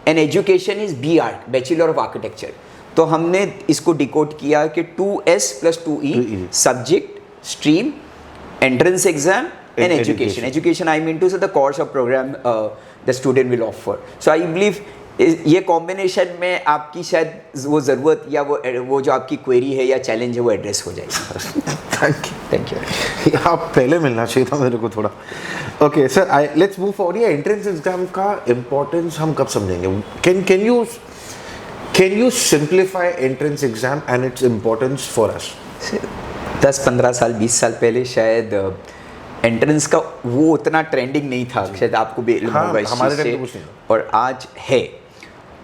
and education is BR, bachelor of architecture. तो हमने इसको डिकोड किया कि 2S + 2E, subject, stream, entrance exam and education. Education I mean to say the course of program the student will offer. So I believe ये combination में आपकी शायद वो ज़रूरत या वो जो आपकी क्वेरी है या चैलेंज है वो एड्रेस हो जाएगी. Thank you. आप पहले मिलना चाहिए था मेरे को थोड़ा. Okay sir, let's move forward. ये एंट्रेंस एग्जाम का इम्पोर्टेंस हम कब समझेंगे? Can you simplify entrance exam and its importance for us? 10-15 साल 20 साल पहले शायद एंट्रेंस का वो उतना ट्रेंडिंग नहीं था, शायद आपको भी इल्म होगा इस चीज़ से, और आज है.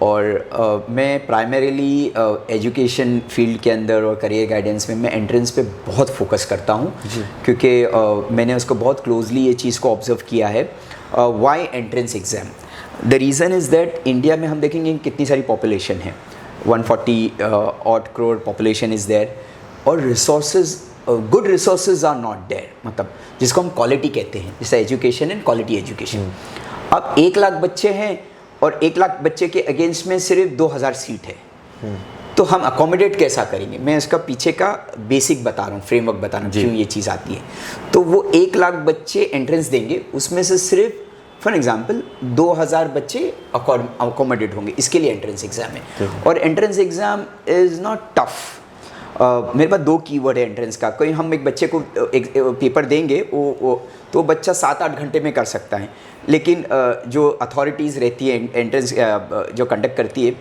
और मैं प्राइमरीली एजुकेशन फील्ड के अंदर और करियर गाइडेंस में मैं एंट्रेंस पे बहुत फोकस करता हूँ, क्योंकि मैंने उसको बहुत क्लोजली ये चीज़ को ऑब्जर्व किया है. Why entrance exam? The reason is that India में हम देखेंगे कितनी सारी पॉपुलेशन है, 140 odd crore population is there, और resources, good resources are not there, मतलब जिसको हम क्वालिटी कहते हैं, जैसे एजुकेशन एंड क्वालिटी एजुकेशन. अब 1 लाख बच्चे हैं और 1 लाख बच्चे के अगेंस्ट में सिर्फ 2000 सीट है. तो हम अकोमोडेट कैसा करेंगे? मैं इसका पीछे का बेसिक बता रहा हूँ, फ्रेमवर्क बता रहा हूँ क्यों ये चीज़ आती है. तो वो 1 लाख बच्चे एंट्रेंस देंगे, उसमें से सिर्फ फॉर एग्जाम्पल 2000 बच्चे अकोमोडेट होंगे. इसके लिए एंट्रेंस एग्ज़ाम है. और entrance exam is not tough. मेरे पास 2 कीवर्ड है एंट्रेंस का. कोई हम एक बच्चे को एक पेपर देंगे, तो बच्चा 7-8 घंटे में कर सकता है. लेकिन जो अथॉरिटीज़ रहती है एंट्रेंस जो कंडक्ट करती है,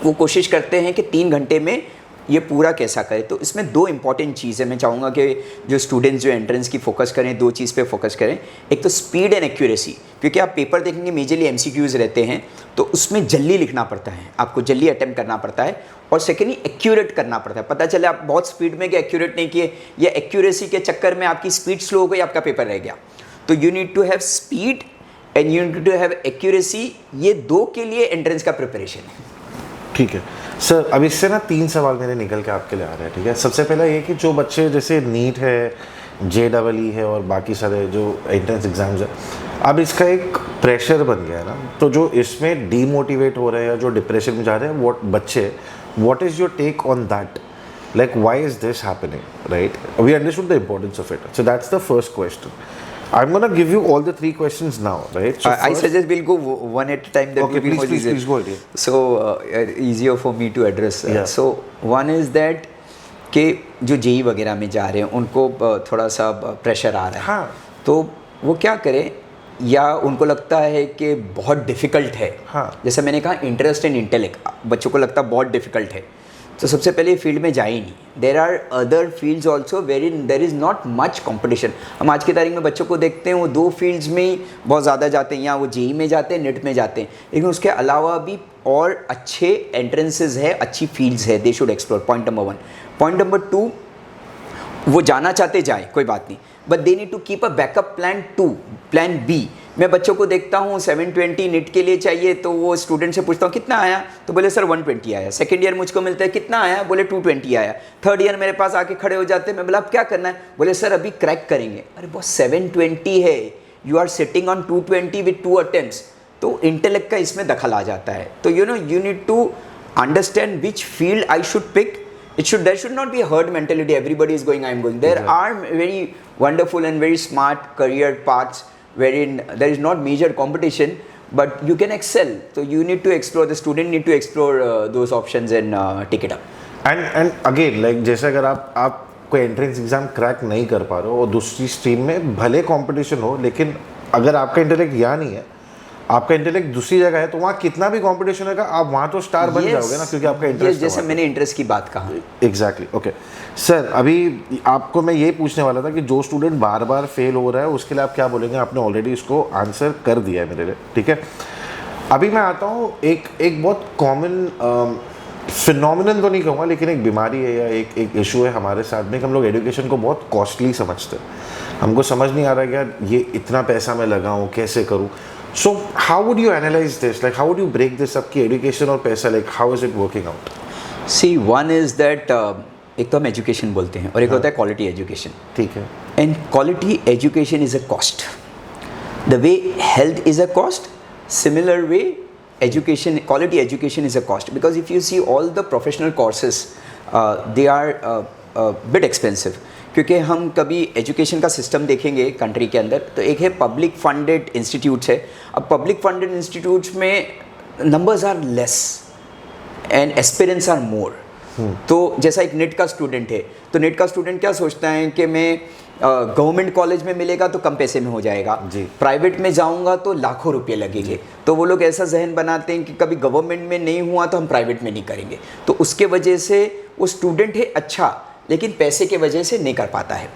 वो कोशिश करते हैं कि 3 घंटे में ये पूरा कैसा करें। तो इसमें दो इंपॉर्टेंट चीज़ है, मैं चाहूँगा कि जो स्टूडेंट्स जो एंट्रेंस की फोकस करें, दो चीज़ पे फोकस करें। एक तो स्पीड एंड एक्यूरेसी, क्योंकि आप पेपर देखेंगे मेजरली एमसीक्यूज रहते हैं, तो उसमें जल्दी लिखना पड़ता है, आपको जल्दी अटेम्प्ट करना पड़ता है। और सेकेंडली एक्यूरेट करना पड़ता है। पता चले आप बहुत स्पीड में कि एक्यूरेट नहीं किए, या एक्यूरेसी के चक्कर में आपकी स्पीड स्लो हो गई, आपका पेपर रह गया। तो you need to have speed and you need to have accuracy, ये दो के लिए एंट्रेंस का प्रिपरेशन है। ठीक है सर, अब इससे ना 3 सवाल मेरे निकल के आपके लिए आ रहे हैं। ठीक है, सबसे पहला ये कि जो बच्चे जैसे नीट है, JEE है और बाकी सारे जो एंट्रेंस एग्जाम्स है, अब इसका एक प्रेशर बन गया है ना, तो जो इसमें डीमोटिवेट हो रहे हैं या जो डिप्रेशन में जा रहे हैं वो बच्चे, what is your take on that? Like, why is this happening, right? We understood the importance of it. So that's the first question. I'm going to give you all the 3 questions now, right? So I suggest we'll go one at a time. That Okay, will be more easier. please go ahead. So easier for me to address. Yeah. So one is that कि जो JEE वगैरह में जा रहे हैं उनको थोड़ा सा प्रेशर आ रहा है। हाँ. तो वो क्या करें, या उनको लगता है कि बहुत डिफ़िकल्ट है। हाँ. जैसे मैंने कहा इंटरेस्ट एंड इंटेलेक्ट, बच्चों को लगता है बहुत डिफ़िकल्ट है, तो सबसे पहले फील्ड में जाए ही नहीं। There are other fields also where in there is not much competition. हम आज की तारीख में बच्चों को देखते हैं वो 2 फील्ड्स में ही बहुत ज़्यादा जाते हैं, या वो JEE में जाते हैं, नेट में जाते हैं, लेकिन उसके अलावा भी और अच्छे एंट्रेंसेज है, अच्छी फील्ड्स है, they should explore. Point number 1। Point number 2, वो जाना चाहते जाए कोई बात नहीं, but they need to keep a backup plan 2, plan B। मैं बच्चों को देखता हूँ 720 नेट के लिए चाहिए, तो वो स्टूडेंट से पूछता हूँ कितना आया, तो बोले सर 120 आया। सेकंड ईयर मुझको मिलता है कितना आया, बोले 220 आया। थर्ड ईयर मेरे पास आके खड़े हो जाते हैं, मैं बोला अब क्या करना है, बोले सर अभी क्रैक करेंगे। अरे बॉस 720 है, you are sitting on 220 with 2 attempts. तो इंटेलेक्ट का इसमें दखल आ जाता है। तो you need to understand which field I should pick. There should not be a herd mentality. Everybody is going, I am going. There are very wonderful and very smart career paths wherein there is not major competition, but you can excel. So you need to explore. The student need to explore those options and take it up. And again, like जैसे अगर आप कोई entrance exam crack नहीं कर पा रहे हो और दूसरी स्ट्रीम में भले कंपटीशन हो, लेकिन अगर आपका इंटेलेक्ट यहाँ नहीं है, आपका इंटेलेक्ट दूसरी जगह है, तो वहाँ कितना भी कंपटीशन होगा आप वहाँ तो स्टार बन जाओगे ना, क्योंकि आपका इंटरेस्ट। जैसे मैंने इंटरेस्ट की बात कहा। एग्जैक्टली। ओके सर, अभी आपको मैं ये पूछने वाला था कि जो स्टूडेंट बार बार फेल हो रहा है उसके लिए आप क्या बोलेंगे? आपने ऑलरेडी इसको आंसर कर दिया है मेरे लिए, ठीक है। अभी मैं आता हूँ एक बहुत कॉमन फिनोमिनन तो नहीं कहूँगा, लेकिन एक बीमारी है या एक इशू है हमारे साथ में कि हम लोग एजुकेशन को बहुत कॉस्टली समझते हैं। हमको समझ नहीं आ रहा है कि यार ये इतना पैसा मैं लगाऊँ, कैसे करूँ। So how would you analyze this? Like how would you break this up कि education और पैसा, like how is it working out? See, one is that एक तो हम एजुकेशन बोलते हैं और एक होता है क्वालिटी एजुकेशन। ठीक है। And quality education is a cost. The way health is a cost, similar way education, quality education is a cost, because if you see all the professional courses they are bit expensive। क्योंकि हम कभी education का system देखेंगे country के अंदर, तो एक है पब्लिक फंडेड इंस्टीट्यूट्स है। अब पब्लिक फंडेड इंस्टीट्यूट्स में numbers are less and aspirants are more. तो जैसा एक नेट का स्टूडेंट है, तो नेट का स्टूडेंट क्या सोचता है कि मैं गवर्नमेंट कॉलेज में मिलेगा तो कम पैसे में हो जाएगा, प्राइवेट में जाऊंगा तो लाखों रुपए लगेंगे। तो वो लोग ऐसा जहन बनाते हैं कि कभी गवर्नमेंट में नहीं हुआ तो हम प्राइवेट में नहीं करेंगे। तो उसके वजह से वो स्टूडेंट है अच्छा, लेकिन पैसे के वजह से नहीं कर पाता है।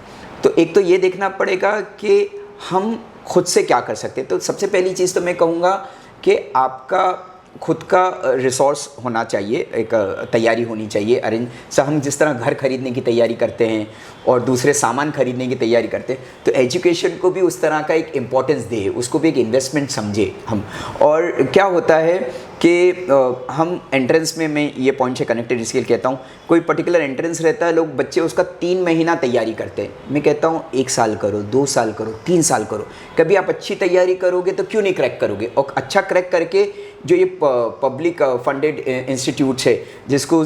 तो एक तो ये देखना पड़ेगा कि हम खुद से क्या कर सकते हैं। तो सबसे पहली चीज़ तो मैं कहूँगा कि आपका खुद का रिसोर्स होना चाहिए, एक तैयारी होनी चाहिए अरेंज। हम जिस तरह घर खरीदने की तैयारी करते हैं और दूसरे सामान खरीदने की तैयारी करते हैं, तो एजुकेशन को भी उस तरह का एक इम्पोर्टेंस दे, उसको भी एक इन्वेस्टमेंट समझे हम। और क्या होता है कि हम एंट्रेंस में, मैं ये पॉइंट से कनेक्टेड इसके लिए कहता हूँ, कोई पर्टिकुलर एंट्रेंस रहता है, लोग बच्चे उसका 3 महीना तैयारी करते हैं। मैं कहता हूँ 1 साल करो, 2 साल करो, 3 साल करो। कभी आप अच्छी तैयारी करोगे तो क्यों नहीं क्रैक करोगे। और अच्छा क्रैक करके जो ये पब्लिक फंडेड इंस्टीट्यूट्स है, जिसको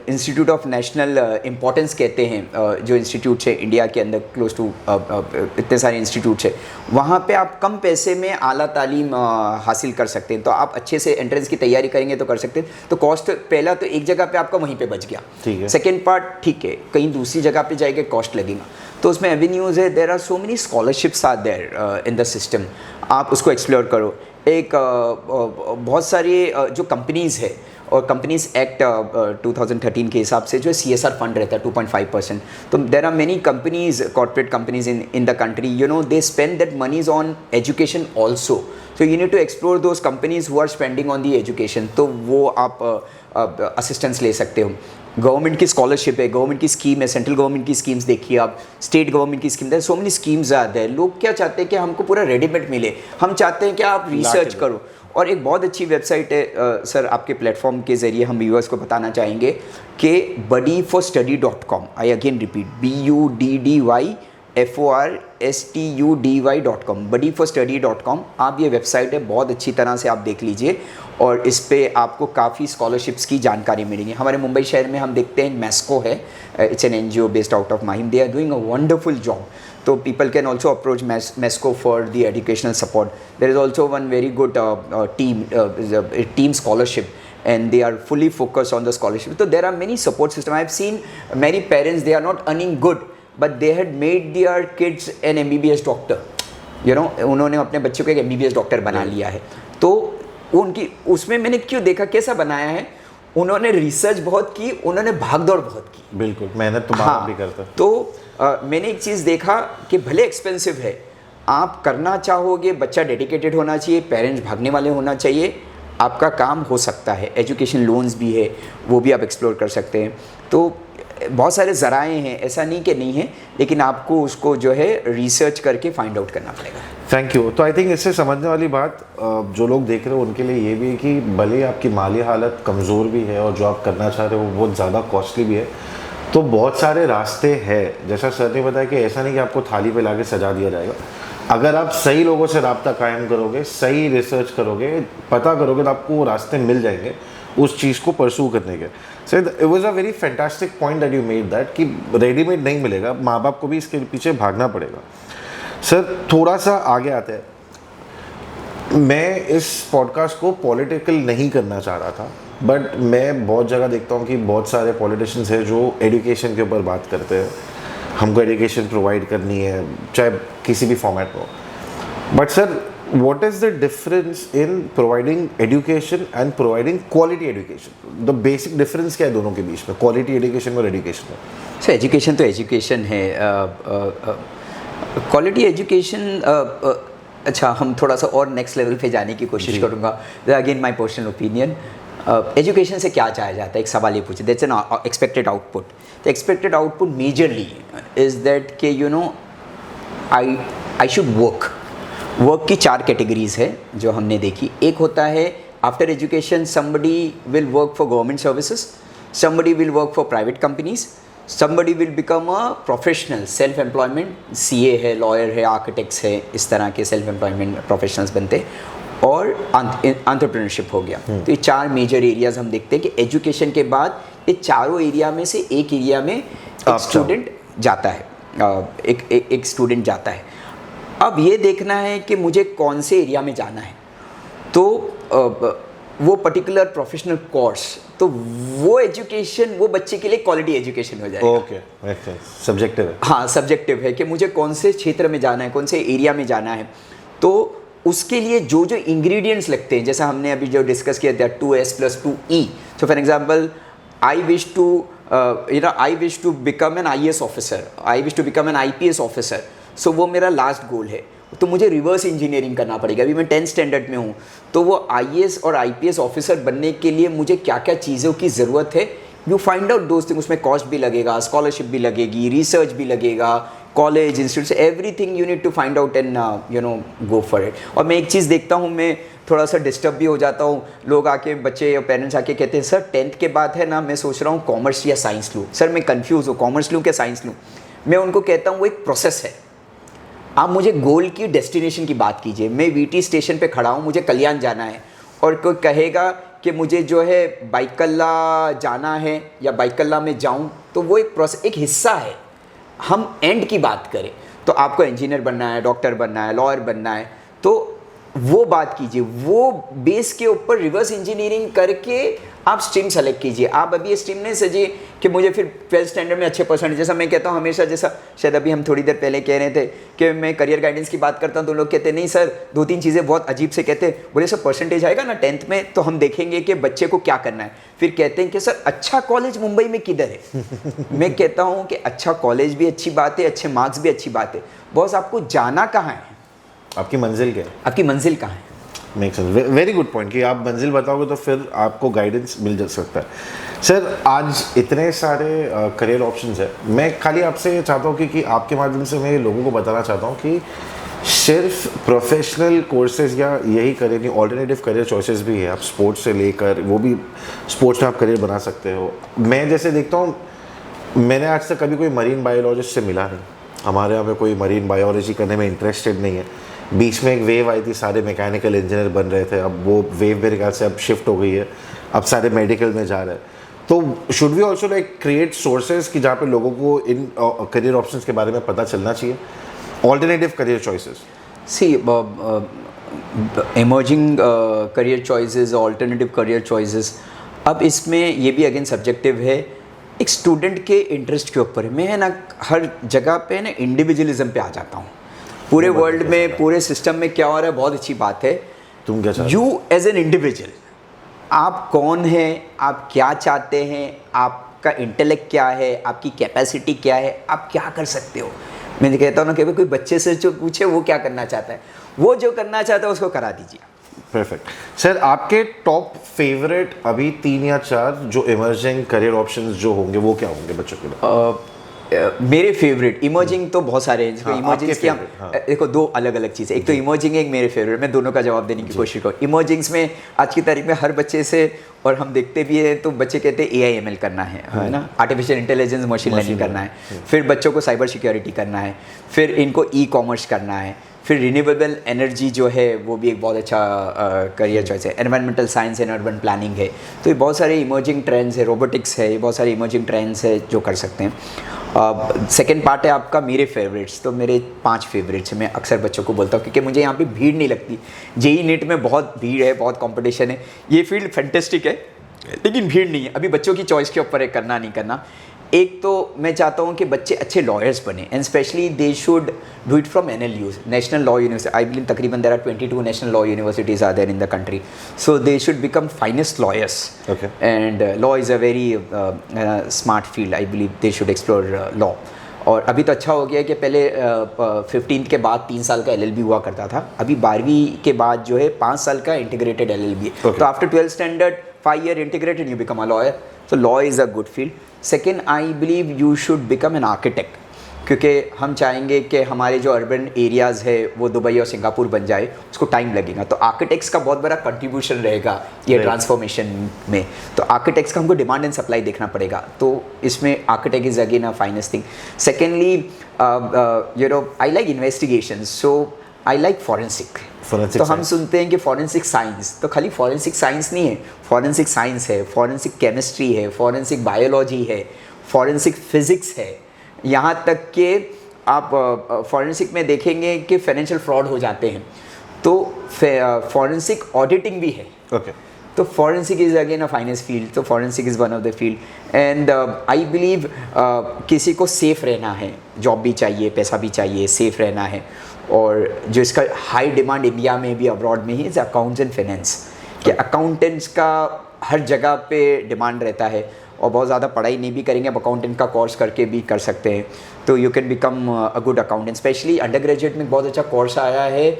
इंस्टीट्यूट ऑफ नेशनल इम्पोर्टेंस कहते हैं, जो इंस्टीट्यूट्स है इंडिया के अंदर, क्लोज टू इतने सारे इंस्टीट्यूट्स है, वहाँ पे आप कम पैसे में आला तालीम हासिल कर सकते हैं। तो आप अच्छे से एंट्रेंस की तैयारी करेंगे तो कर सकते हैं। तो कॉस्ट पहला तो एक जगह पे आपका वहीं पे बच गया। सेकेंड पार्ट ठीक है, कहीं दूसरी जगह पे जाएगा कॉस्ट लगेगा, तो उसमें एवेन्यूज़ है। There are so many scholarships are there in the system, आप उसको एक्सप्लोर करो। एक बहुत सारी जो कंपनीज़ है और कंपनीज एक्ट 2013 के हिसाब से जो CSR फंड रहता है 2.5%. तो there are many companies, corporate companies in the country, you know, they spend that moneys on education also. So you need to explore those companies who are spending on the education. तो वो आप assistance ले सकते हो. Government की scholarship है, government की scheme है, सेंट्रल गवर्नमेंट की स्कीम्स देखिए आप, स्टेट गवर्नमेंट की स्कीम है, सो मेनी स्कीम्स आते हैं. लोग क्या चाहते हैं कि हमको पूरा रेडीमेड मिले, हम चाहते हैं कि आप रिसर्च करो. और एक बहुत अच्छी वेबसाइट है सर, आपके प्लेटफॉर्म के ज़रिए हम व्यूअर्स को बताना चाहेंगे कि buddyforstudy.com. I again repeat, BUDDYFORSTUDY.com, buddyforstudy.com. आप ये वेबसाइट है, बहुत अच्छी तरह से आप देख लीजिए और इस पे आपको काफ़ी स्कॉलरशिप्स की जानकारी मिलेगी. हमारे मुंबई शहर में हम देखते हैं मैस्को है, it's an NGO based out of Mahim. They are doing a wonderful job. So people can also approach MESCO for the educational support. There is also one very good team scholarship, and they are fully focused on the scholarship. So there are many support systems. I have seen many parents, they are not earning good, but they had made their kids an MBBS doctor. You know, उन्होंने अपने बच्चों को एक MBBS doctor बना लिया है. तो उनकी उसमें मैंने क्यों देखा कैसा बनाया है, उन्होंने रिसर्च बहुत की, उन्होंने भागदौड़ बहुत की. बिल्कुल, मेहनत तो बाप भी करता. तो मैंने एक चीज़ देखा कि भले एक्सपेंसिव है, आप करना चाहोगे, बच्चा डेडिकेटेड होना चाहिए, पेरेंट्स भागने वाले होना चाहिए, आपका काम हो सकता है. एजुकेशन लोन्स भी है, वो भी आप एक्सप्लोर कर सकते हैं. तो बहुत सारे ज़राए हैं, ऐसा नहीं कि नहीं है, लेकिन आपको उसको जो है रिसर्च करके फाइंड आउट करना पड़ेगा. Thank you. तो आई थिंक इससे समझने वाली बात जो लोग देख रहे हो उनके लिए ये भी है कि भले आपकी माली हालत कमज़ोर भी है और जो आप करना चाह रहे हो वो बहुत ज़्यादा कॉस्टली भी है, तो बहुत सारे रास्ते हैं. जैसा सर ने बताया कि ऐसा नहीं कि आपको थाली पे लाके सजा दिया जाएगा. अगर आप सही लोगों से राब्ता कायम करोगे, सही रिसर्च करोगे, पता करोगे, तो आपको वो रास्ते मिल जाएंगे उस चीज़ को परसू करने के. So it was a very fantastic point that you made, that कि रेडीमेड नहीं मिलेगा, माँ बाप को भी इसके पीछे भागना पड़ेगा. सर थोड़ा सा आगे आते हैं. मैं इस पॉडकास्ट को पॉलिटिकल नहीं करना चाह रहा था, बट मैं बहुत जगह देखता हूँ कि बहुत सारे पॉलिटिशियंस हैं जो एजुकेशन के ऊपर बात करते हैं. हमको एजुकेशन प्रोवाइड करनी है, चाहे किसी भी फॉर्मेट में हो. But sir, what is the difference in providing education and providing quality education? The basic difference क्या है दोनों के बीच में, quality education और education में? सर एजुकेशन तो एजुकेशन है. क्वालिटी एजुकेशन, अच्छा हम थोड़ा सा और नेक्स्ट लेवल पे जाने की कोशिश करूँगा. Again my personal opinion, education से क्या चाहा जाता है, एक सवाल ये पूछे, that's an expected output. The expected output majorly is that कि you know I should work की 4 कैटेगरीज है जो हमने देखी. एक होता है after education somebody will work for government services, somebody will work for private companies, somebody will become a professional self employment, CA है, लॉयर है, आर्किटेक्ट्स है, इस तरह के सेल्फ एम्प्लॉयमेंट प्रोफेशनल्स बनते, और एंटरप्रेन्योरशिप हो गया. तो ये 4 मेजर एरियाज हम देखते हैं कि एजुकेशन के बाद ये चारों एरिया में से एक एरिया में एक स्टूडेंट जाता है, एक स्टूडेंट जाता है. अब ये देखना है कि मुझे कौन से एरिया में जाना है, तो वो पर्टिकुलर प्रोफेशनल कोर्स, तो वो एजुकेशन वो बच्चे के लिए क्वालिटी एजुकेशन हो जाएगा. ओके, सब्जेक्टिव है. हाँ, सब्जेक्टिव है कि मुझे कौन से क्षेत्र में जाना है, कौन से एरिया में जाना है. तो उसके लिए जो जो इंग्रेडिएंट्स लगते हैं, जैसा हमने अभी जो डिस्कस किया था 2S+2E. So for example, I wish to become an IAS officer, I wish to become an IPS officer. So वो मेरा लास्ट गोल है, तो मुझे रिवर्स इंजीनियरिंग करना पड़ेगा. अभी मैं 10th स्टैंडर्ड में हूँ, तो वो IAS और IPS ऑफिसर बनने के लिए मुझे क्या क्या चीज़ों की ज़रूरत है, यू फाइंड आउट दोस्त. उसमें कॉस्ट भी लगेगा, स्कॉलरशिप भी लगेगी, रिसर्च भी लगेगा, college, institute, everything you need to find out and you know go for it. और मैं एक चीज़ देखता हूँ, मैं थोड़ा सा डिस्टर्ब भी हो जाता हूँ. लोग आके, बच्चे या पेरेंट्स आके कहते हैं सर 10th के बाद है ना, मैं सोच रहा हूँ कॉमर्स या साइंस लूँ. सर मैं कन्फ्यूज़ हूँ, कॉमर्स लूँ क्या साइंस लूँ. मैं उनको कहता हूँ वो एक प्रोसेस है. आप मुझे गोल की, डेस्टिनेशन की बात कीजिए. मैं VT स्टेशन पे खड़ा हूँ, मुझे कल्याण जाना है, और कोई कहेगा कि मुझे जो है बाइकल्ला जाना है या बाइकल्ला में जाऊँ, तो वो एक प्रोसेस, एक हिस्सा है. हम एंड की बात करें तो आपको इंजीनियर बनना है, डॉक्टर बनना है, लॉयर बनना है, तो वो बात कीजिए, वो बेस के ऊपर रिवर्स इंजीनियरिंग करके आप स्ट्रीम सेलेक्ट कीजिए। आप अभी ये स्ट्रीम नहीं सजिए कि मुझे फिर 12th स्टैंडर्ड में अच्छे परसेंट, जैसा मैं कहता हूँ हमेशा, जैसा शायद अभी हम थोड़ी देर पहले कह रहे थे कि मैं करियर गाइडेंस की बात करता हूँ तो लोग कहते नहीं सर, 2-3 चीज़ें बहुत अजीब से कहते हैं। बोले सर परसेंटेज आएगा ना 10th में तो हम देखेंगे कि बच्चे को क्या करना है। फिर कहते हैं कि सर अच्छा कॉलेज मुंबई में किधर है। मैं कहता हूँ कि अच्छा कॉलेज भी अच्छी बात है, अच्छे मार्क्स भी अच्छी बात है, बॉस आपको जाना कहाँ है, आपकी मंजिल क्या है, आपकी मंजिल कहाँ है। Make sense, very good point कि आप मंजिल बताओगे तो फिर आपको गाइडेंस मिल जा सकता है। सर आज इतने सारे करियर ऑप्शंस है, मैं खाली आपसे ये चाहता हूँ कि आपके माध्यम से मैं लोगों को बताना चाहता हूँ कि सिर्फ प्रोफेशनल कोर्सेज या यही करियर नहीं, ऑल्टरनेटिव करियर चॉइसेस भी है। आप स्पोर्ट्स से लेकर, वो भी स्पोर्ट्स में आप करियर बना सकते हो। मैं जैसे देखता हूँ, मैंने आज तक कभी कोई मरीन बायोलॉजिस्ट से मिला नहीं, हमारे यहाँ पे कोई मरीन बायोलॉजी करने में इंटरेस्टेड नहीं है। बीच में एक वेव आई थी, सारे मैकेनिकल इंजीनियर बन रहे थे, अब वो वेव मेरे ख्याल से अब शिफ्ट हो गई है, अब सारे मेडिकल में जा रहे हैं। तो should we also like create sources कि जहाँ पे लोगों को इन करियर ऑप्शंस के बारे में पता चलना चाहिए, alternative career choices. See emerging career choices, alternative career choices, अब इसमें ये भी अगेन सब्जेक्टिव है, एक स्टूडेंट के इंटरेस्ट के ऊपर है। मैं है ना हर जगह पे ना इंडिविजुअलिज्म पे आ जाता हूँ। पूरे वर्ल्ड में, पूरे सिस्टम में क्या हो रहा है, बहुत अच्छी बात है। तुम क्या चाहते? यू एज एन इंडिविजुअल, आप कौन हैं, आप क्या चाहते हैं, आपका इंटेलेक्ट क्या है, आपकी कैपेसिटी क्या है, आप क्या कर सकते हो। मैं कहता हूँ ना कि कोई बच्चे से जो पूछे वो क्या करना चाहता है, वो जो करना चाहता है उसको करा दीजिए। परफेक्ट। सर आपके टॉप फेवरेट अभी 3 या 4 जो इमर्जिंग करियर ऑप्शंस जो होंगे वो क्या होंगे बच्चों के लिए? मेरे फेवरेट इमर्जिंग तो बहुत सारे हैं। हाँ, इमर्जिंग्स की हम हाँ। देखो 2 अलग अलग चीज़ें, एक तो इमर्जिंग है, एक मेरे फेवरेट। मैं दोनों का जवाब देने की कोशिश करूँ। इमर्जिंग्स में आज की तारीख में हर बच्चे से, और हम देखते भी हैं तो बच्चे कहते हैं AI/ML करना है ना, आर्टिफिशियल इंटेलिजेंस, मशीन लर्निंग करना है, फिर बच्चों को साइबर सिक्योरिटी करना है, फिर इनको ई-कॉमर्स करना है, फिर रिन्यूएबल एनर्जी जो है वो भी एक बहुत अच्छा करियर चॉइस है, environmental science and urban planning है। तो ये बहुत सारे इमर्जिंग ट्रेंड्स है, रोबोटिक्स है, ये बहुत सारे इमर्जिंग ट्रेंड्स है जो कर सकते हैं। सेकेंड पार्ट है आपका मेरे फेवरेट्स। तो मेरे 5 फेवरेट्स हैं, मैं अक्सर बच्चों को बोलता हूँ क्योंकि मुझे यहाँ पे भीड़ नहीं लगती। JEE नीट में बहुत भीड़ है, बहुत कंपटीशन है, ये फील्ड फैंटेस्टिक है लेकिन भीड़ नहीं है। अभी बच्चों की चॉइस के ऊपर है करना नहीं करना। एक तो मैं चाहता हूँ कि बच्चे अच्छे लॉयर्स बने, and specially they should do it from NLUs, national law university. I believe तकरीबन there are 22 national law universities are there in the country, so they should become finest lawyers. And law is a very smart field, I believe they should explore law. और अभी तो अच्छा हो गया कि पहले 15th के बाद 3 साल का LLB हुआ करता था, अभी 12वीं के बाद जो है 5 साल का इंटीग्रेटेड LLB है। तो after 12th standard 5 year integrated you become a lawyer. So law is a good field. Second, I believe you should become an architect, क्योंकि हम चाहेंगे कि हमारे जो अर्बन एरियाज़ है वो दुबई और सिंगापुर बन जाए, उसको टाइम लगेगा। तो आर्किटेक्ट्स का बहुत बड़ा कंट्रीब्यूशन रहेगा ये ट्रांसफॉर्मेशन में। तो आर्किटेक्ट्स का हमको डिमांड एंड सप्लाई देखना पड़ेगा, तो इसमें architect is again a finest thing. Secondly I like investigation, so I like forensic. तो हम सुनते हैं कि फॉरेंसिक साइंस, तो खाली फॉरेंसिक साइंस नहीं है, फॉरेंसिक साइंस है, फॉरेंसिक केमिस्ट्री है, फॉरेंसिक बायोलॉजी है, फॉरेंसिक फिजिक्स है, यहाँ तक कि आप फॉरेंसिक में देखेंगे कि फाइनेंशियल फ्रॉड हो जाते हैं, तो फॉरेंसिक ऑडिटिंग भी है। तो forensic is again a finest field, तो forensic is one of the field. And I believe किसी को सेफ़ रहना है, जॉब भी चाहिए, पैसा भी चाहिए, सेफ़ रहना है, और जो इसका हाई डिमांड इंडिया में भी अब्रॉड में he is accounts and finance, कि अकाउंटेंट्स का हर जगह पे डिमांड रहता है, और बहुत ज़्यादा पढ़ाई नहीं भी करेंगे, अब अकाउंटेंट का कोर्स करके भी कर सकते हैं, तो you can become a good accountant. Specially under graduate में बहुत अच्छा कोर्स आया है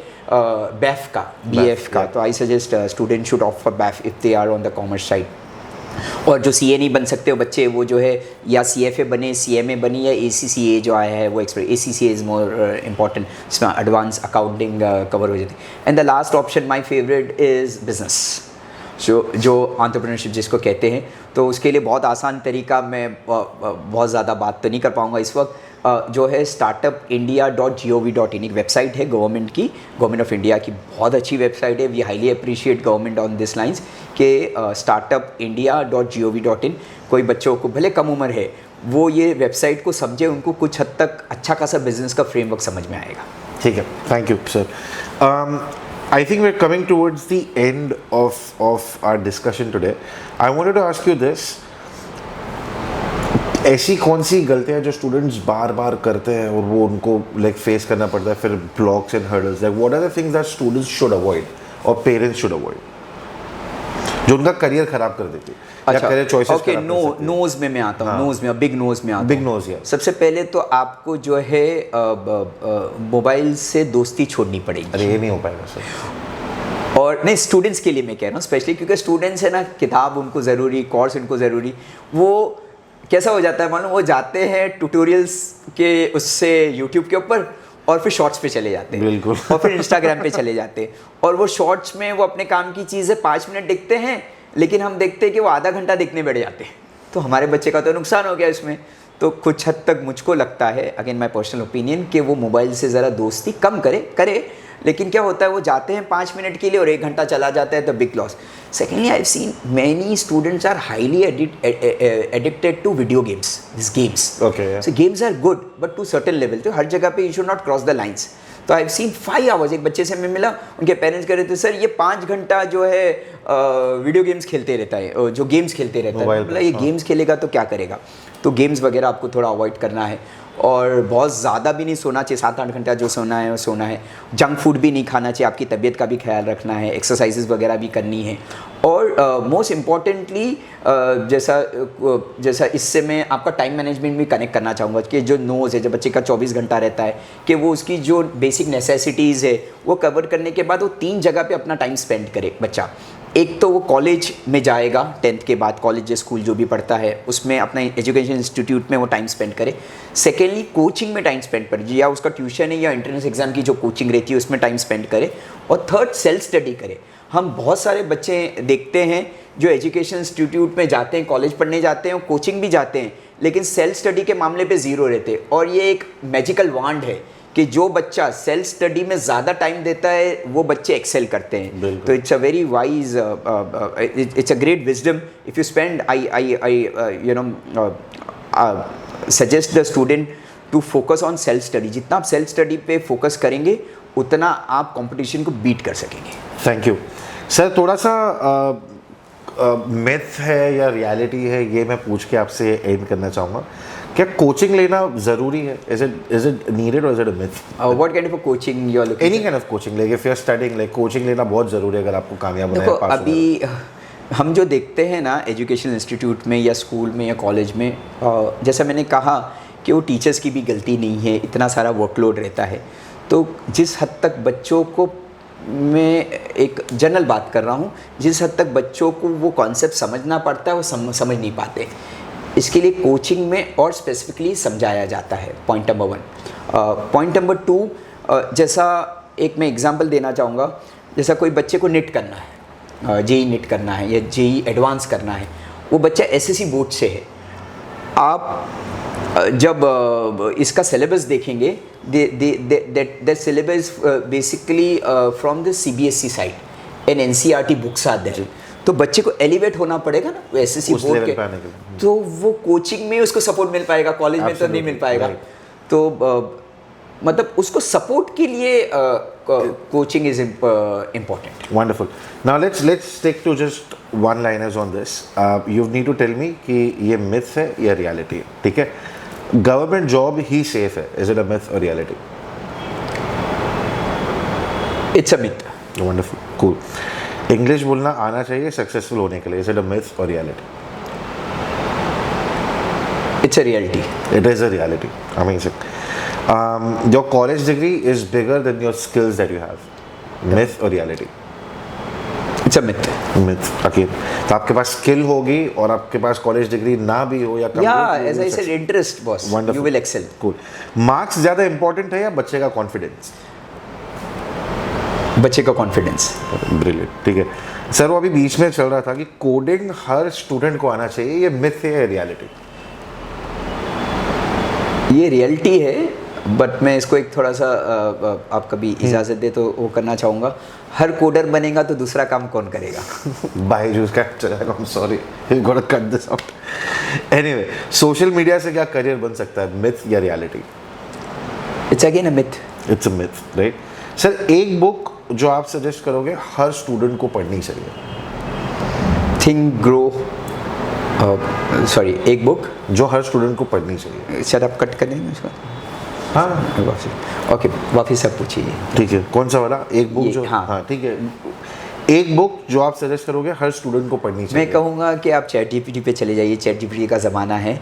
BAF का, BF का, तो I suggest student should opt for BAF if they are on the commerce side. और जो CA नहीं बन सकते हो बच्चे, वो जो है या CFA बने, CMA बनी, या ACCA जो आया है वो expert. ACCA is more important, इसमें एडवांस अकाउंटिंग कवर हो जाती है। And the last option my favourite is business, जो एंटरप्रेन्योरशिप जिसको कहते हैं। तो उसके लिए बहुत आसान तरीका, मैं बहुत ज़्यादा बात तो नहीं कर पाऊँगा इस वक्त, जो है startupindia.gov.in एक वेबसाइट है गवर्नमेंट की, गवर्नमेंट ऑफ इंडिया की, बहुत अच्छी वेबसाइट है। We highly appreciate government on this lines के startupindia.gov.in। कोई बच्चों को भले कम उम्र है वो ये वेबसाइट को समझे, उनको कुछ हद तक अच्छा खासा बिजनेस का फ्रेमवर्क समझ में आएगा। ठीक है, thank you sir. I think we're coming towards the end of our discussion today. I wanted to ask you this. ऐसी कौन सी गलतियां जो स्टूडेंट्स बार बार करते हैं और वो उनको लाइक फेस करना पड़ता है फिर blocks and hurdles, like what are the things that students should avoid और पेरेंट्स शुड अवॉइड जो उनका करियर खराब कर देती है या करियर चॉइसेस ओके, नोज में मैं आता हूँ, नोज में, बिग नोज में आता हूँ। बिग नोज, या सबसे पहले तो आपको जो है मोबाइल से दोस्ती छोड़नी पड़ेगी। अरे ये नहीं हो पाएगा सर। और नहीं, स्टूडेंट्स के लिए मैं कह रहा हूँ स्पेशली, क्योंकि स्टूडेंट्स है ना, किताब उनको ज़रूरी, कोर्स उनको ज़रूरी। वो कैसा हो जाता है मालूम, वो जाते हैं ट्यूटोरियल्स के उससे यूट्यूब के ऊपर और फिर शॉर्ट्स पे चले जाते हैं, बिल्कुल। और फिर इंस्टाग्राम पे चले जाते हैं, और वो शॉर्ट्स में वो अपने काम की चीज़ें 5 मिनट देखते हैं, लेकिन हम देखते हैं कि वो आधा घंटा देखने बैठ जाते हैं। तो हमारे बच्चे का तो नुकसान हो गया इसमें। तो कुछ हद तक मुझको लगता है, अगेन माय पर्सनल ओपिनियन, कि वो मोबाइल से ज़रा दोस्ती कम करे, लेकिन क्या होता है वो जाते हैं 5 मिनट के लिए और 1 घंटा चला जाता है, तो big loss. Secondly, I have seen many students are highly addicted to video games, this games. Okay. So games are good but to certain level, तो हर जगह पे you should not cross the lines. तो I have scene 5 hours, एक बच्चे से मैं मिला, उनके पेरेंट्स कह रहे थे सर ये 5 घंटा जो है वीडियो गेम्स खेलते रहता है, जो गेम्स खेलते रहता है। मतलब ये गेम्स खेलेगा तो क्या करेगा? तो गेम्स वगैरह आपको थोड़ा अवॉइड करना है, और बहुत ज़्यादा भी नहीं सोना चाहिए, 7-8 घंटा जो सोना है वो सोना है। जंक फूड भी नहीं खाना चाहिए, आपकी तबीयत का भी ख्याल रखना है, एक्सरसाइजेस वगैरह भी करनी है। और मोस्ट इम्पॉर्टेंटली जैसा इससे मैं आपका टाइम मैनेजमेंट भी कनेक्ट करना चाहूँगा, कि जो नोज़ है, जब बच्चे का 24 घंटा रहता है, कि वो उसकी जो बेसिक नेसेसिटीज़ है वो कवर करने के बाद वो 3 जगह पे अपना टाइम स्पेंड करे बच्चा। एक तो वो कॉलेज में जाएगा, 10th के बाद कॉलेज या स्कूल जो भी पढ़ता है उसमें अपना एजुकेशन इंस्टीट्यूट में वो टाइम स्पेंड करे। सेकेंडली, कोचिंग में टाइम स्पेंड करे, या उसका ट्यूशन है या एंट्रेंस एग्जाम की जो कोचिंग रहती है उसमें टाइम स्पेंड करे। और थर्ड, सेल्फ स्टडी करे। हम बहुत सारे बच्चे देखते हैं जो एजुकेशन इंस्टीट्यूट में जाते हैं, कॉलेज पढ़ने जाते हैं और कोचिंग भी जाते हैं, लेकिन सेल्फ स्टडी के मामले पे ज़ीरो रहते हैं। और ये एक मैजिकल वांड है कि जो बच्चा सेल्फ स्टडी में ज़्यादा टाइम देता है वो बच्चे एक्सेल करते हैं। तो it's a very wise, it's a great wisdom if you spend, suggest the student to focus on self study. जितना आप सेल्फ स्टडी पे फोकस करेंगे उतना आप कंपटीशन को बीट कर सकेंगे। Thank you sir. थोड़ा सा मिथ है या रियलिटी है, ये मैं पूछ के आपसे एंड करना चाहूँगा। क्या कोचिंग लेना ज़रूरी है? इज इट नीडेड और is it a myth? What kind of coaching you are looking? Any kind of coaching, like if you are studying, like coaching लेना बहुत ज़रूरी है अगर आपको कामयाब होना है। देखो, पास होना है। अभी हम जो देखते हैं ना एजुकेशन इंस्टीट्यूट में या स्कूल में या कॉलेज में, जैसा मैंने कहा कि वो टीचर्स की भी गलती नहीं है, इतना सारा वर्कलोड रहता है। तो जिस हद तक बच्चों को, मैं एक जनरल बात कर रहा हूँ, जिस हद तक बच्चों को वो कॉन्सेप्ट समझना पड़ता है वो समझ नहीं पाते। इसके लिए कोचिंग में और स्पेसिफिकली समझाया जाता है, पॉइंट नंबर 1। पॉइंट नंबर 2, जैसा एक मैं एग्जांपल देना चाहूँगा, जैसा कोई बच्चे को नीट करना है, जेई नीट करना है या जेई एडवांस करना है, वो बच्चा एसएससी बोर्ड से है। आप जब इसका सिलेबस देखेंगे, that syllabus basically from the CBSE side and NCERT books are there. तो बच्चे को एलिवेट होना पड़ेगा ना एसएससी बोर्ड के, तो वो कोचिंग में उसको सपोर्ट मिल पाएगा, कॉलेज में तो नहीं मिल पाएगा। तो मतलब उसको सपोर्ट के लिए coaching is important. Wonderful. Now let's stick to just one liners on this. You need to tell me कि ये मिथ है या रियलिटी है, ठीक है? गवर्नमेंट जॉब ही सेफ है, इज इट अ मिथ और reality? It's a myth. Wonderful, cool. English बोलना आना चाहिए सक्सेसफुल होने के लिए, इज इट अ मिथ और reality? It's a reality. It is a reality. Amazing. Your college degree is bigger than your skills that you have. Myth or reality? It's a myth. Myth. Okay. तो आपके पास skill होगी और आपके पास college degree ना भी हो या Yeah, as I said, interest, boss. Wonderful. You will excel. Cool. Marks ज़्यादा इंपॉर्टेंट है या बच्चे का कॉन्फिडेंस? बच्चे का कॉन्फिडेंस। ब्रिलियंट, ठीक है सर। वो अभी बीच में चल रहा था कि कोडिंग हर स्टूडेंट को आना चाहिए, ये मिथ है या रियलिटी? ये रियलिटी है, बट मैं इसको एक थोड़ा सा आप कभी इजाज़त दे तो वो करना चाहूँगा। हर कोडर बनेगा तो दूसरा काम कौन करेगा? बायजूस का चलेगा। I'm sorry, you gotta cut this out. Anyway, social media से क्या करियर बन सकता है, मिथ या reality? It's again a myth. It's a myth, right? Sir एक बुक जो आप सजेस्ट करोगे हर स्टूडेंट को पढ़नी चाहिए? थिंक ग्रो, सॉरी, एक बुक जो हर स्टूडेंट को पढ़नी चाहिए। शायद आप कट कर देंगे उसको। हाँ ओके, वापिस आप पूछिए। ठीक है, कौन सा वाला? एक बुक ये, जो, हाँ। हाँ ठीक है, एक बुक जो आप सजेस्ट करोगे हर स्टूडेंट को पढ़नी चाहिए। मैं कहूँगा कि आप चैट जीपीटी पे चले जाइए, चैट जीपीटी का ज़माना है।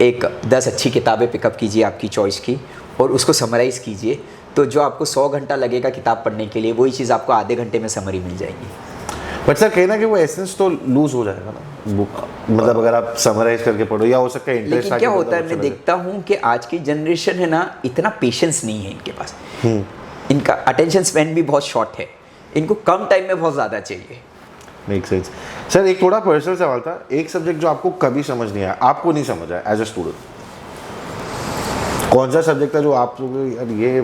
एक 10 अच्छी किताबें पिकअप कीजिए आपकी चॉइस की, और उसको समराइज़ कीजिए, तो जो आपको 100 घंटा लगेगा किताब पढ़ने के लिए, वही चीज़ आपको आधे घंटे में समरी मिल जाएगी। बट सर कहना कि वो एसेंस तो लूज हो जाएगा ना बुक, मतलब अगर आप समराइज करके पढ़ो, या हो सकता है इंटरेस्ट। लेकिन क्या होता है, मैं देखता हूँ कि आज की जनरेशन है ना, इतना पेशेंस नहीं है इनके पास। इनका अटेंशन स्पैन भी बहुत शॉर्ट है, इनको कम टाइम में बहुत ज़्यादा चाहिए। Make sense. सर एक थोड़ा पर्सनल सवाल था, एक सब्जेक्ट जो आपको कभी समझ नहीं आया, आपको नहीं समझ आया एज अ स्टूडेंट, कौन सा सब्जेक्ट था जो आप यार ये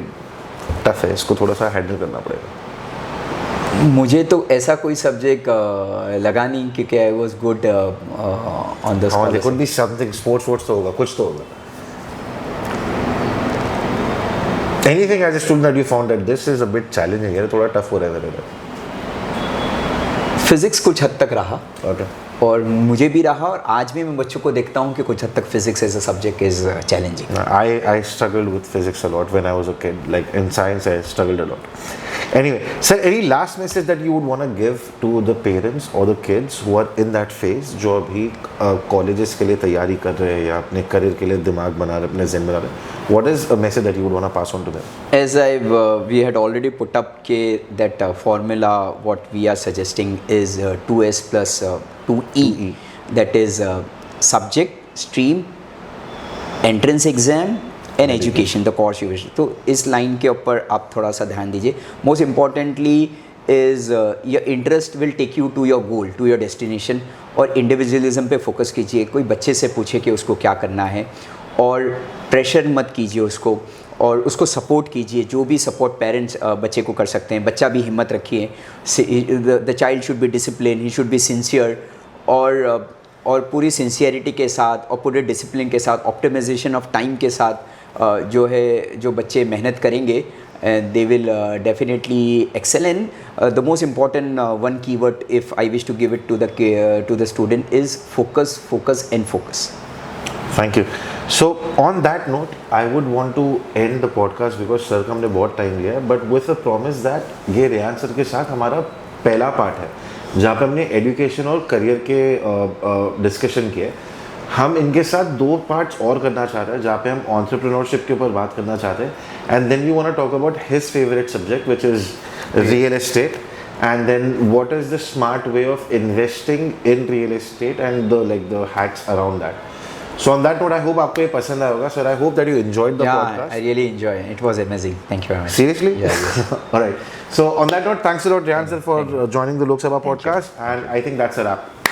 टफ है, इसको थोड़ा सा हैंडल करना पड़ेगा? मुझे तो ऐसा कोई सब्जेक्ट लगा नहीं, क्योंकि I was good on the हाँ, कुड बी समथिंग, स्पोर्ट्स तो होगा, कुछ तो होगा। Anything as a student that you found that this is a bit challenging, यार थोड़ा टफ हो रहा है मेरे लिए। फिज़िक्स कुछ हद तक रहा, ओके, और मुझे भी रहा, और आज भी मैं बच्चों को देखता हूँ कि कुछ हद तक physics as a subject is challenging. I struggled with physics a lot when I was a kid. Like in science, I struggled a lot. Anyway, sir, any last message that you would want to give to the parents or the kids who are in that phase, जो अभी colleges के लिए तैयारी कर रहे हैं या अपने करियर के लिए दिमाग बना रहे, अपने ज़हन बना रहे, what is a message that you would want to pass on to them? As we had already put up that formula, what we are suggesting is 2S plus 2E. That is subject, stream, entrance exam and education, the course you wish. तो इस line के ऊपर आप थोड़ा सा ध्यान दीजिए। Most importantly is your interest will take you to your goal, to your destination, और इंडिविजुअलिज्म पे फोकस कीजिए। कोई बच्चे से पूछे कि उसको क्या करना है, और प्रेशर मत कीजिए उसको, और उसको सपोर्ट कीजिए, जो भी सपोर्ट पेरेंट्स बच्चे को कर सकते हैं। बच्चा भी हिम्मत रखिए, the child should be discipline, he should be sincere, और पूरी सिंसियरिटी के साथ और पूरे डिसिप्लिन के साथ, ऑप्टिमाइजेशन ऑफ टाइम के साथ जो बच्चे मेहनत करेंगे, they will definitely excel in. The most important one keyword, if I wish to give it to the student, is focus, focus and focus. Thank you. So on that note, I would want to end the podcast because sir का हमने बहुत time लिया है, but with a promise that ये Rehan sir के साथ हमारा पहला पार्ट है जहाँ पे हमने एजुकेशन और करियर के डिस्कशन किए। हम इनके साथ 2 पार्ट्स और करना चाह रहे हैं जहाँ पे हम एंटरप्रेन्योरशिप के ऊपर बात करना चाहते हैं, and then we want to talk about his favourite subject which is real estate, and then what is the smart way of investing in real estate and the hacks around that. So on that note, I hope आपको ये पसंद आया होगा, sir. I hope that you enjoyed the podcast. Yeah, I really enjoy it. It was amazing. Thank you very much. Seriously? Yeah. All right. So on that note, thanks a lot, Rehan sir, for joining the Lok Sabha podcast, and I think that's a wrap.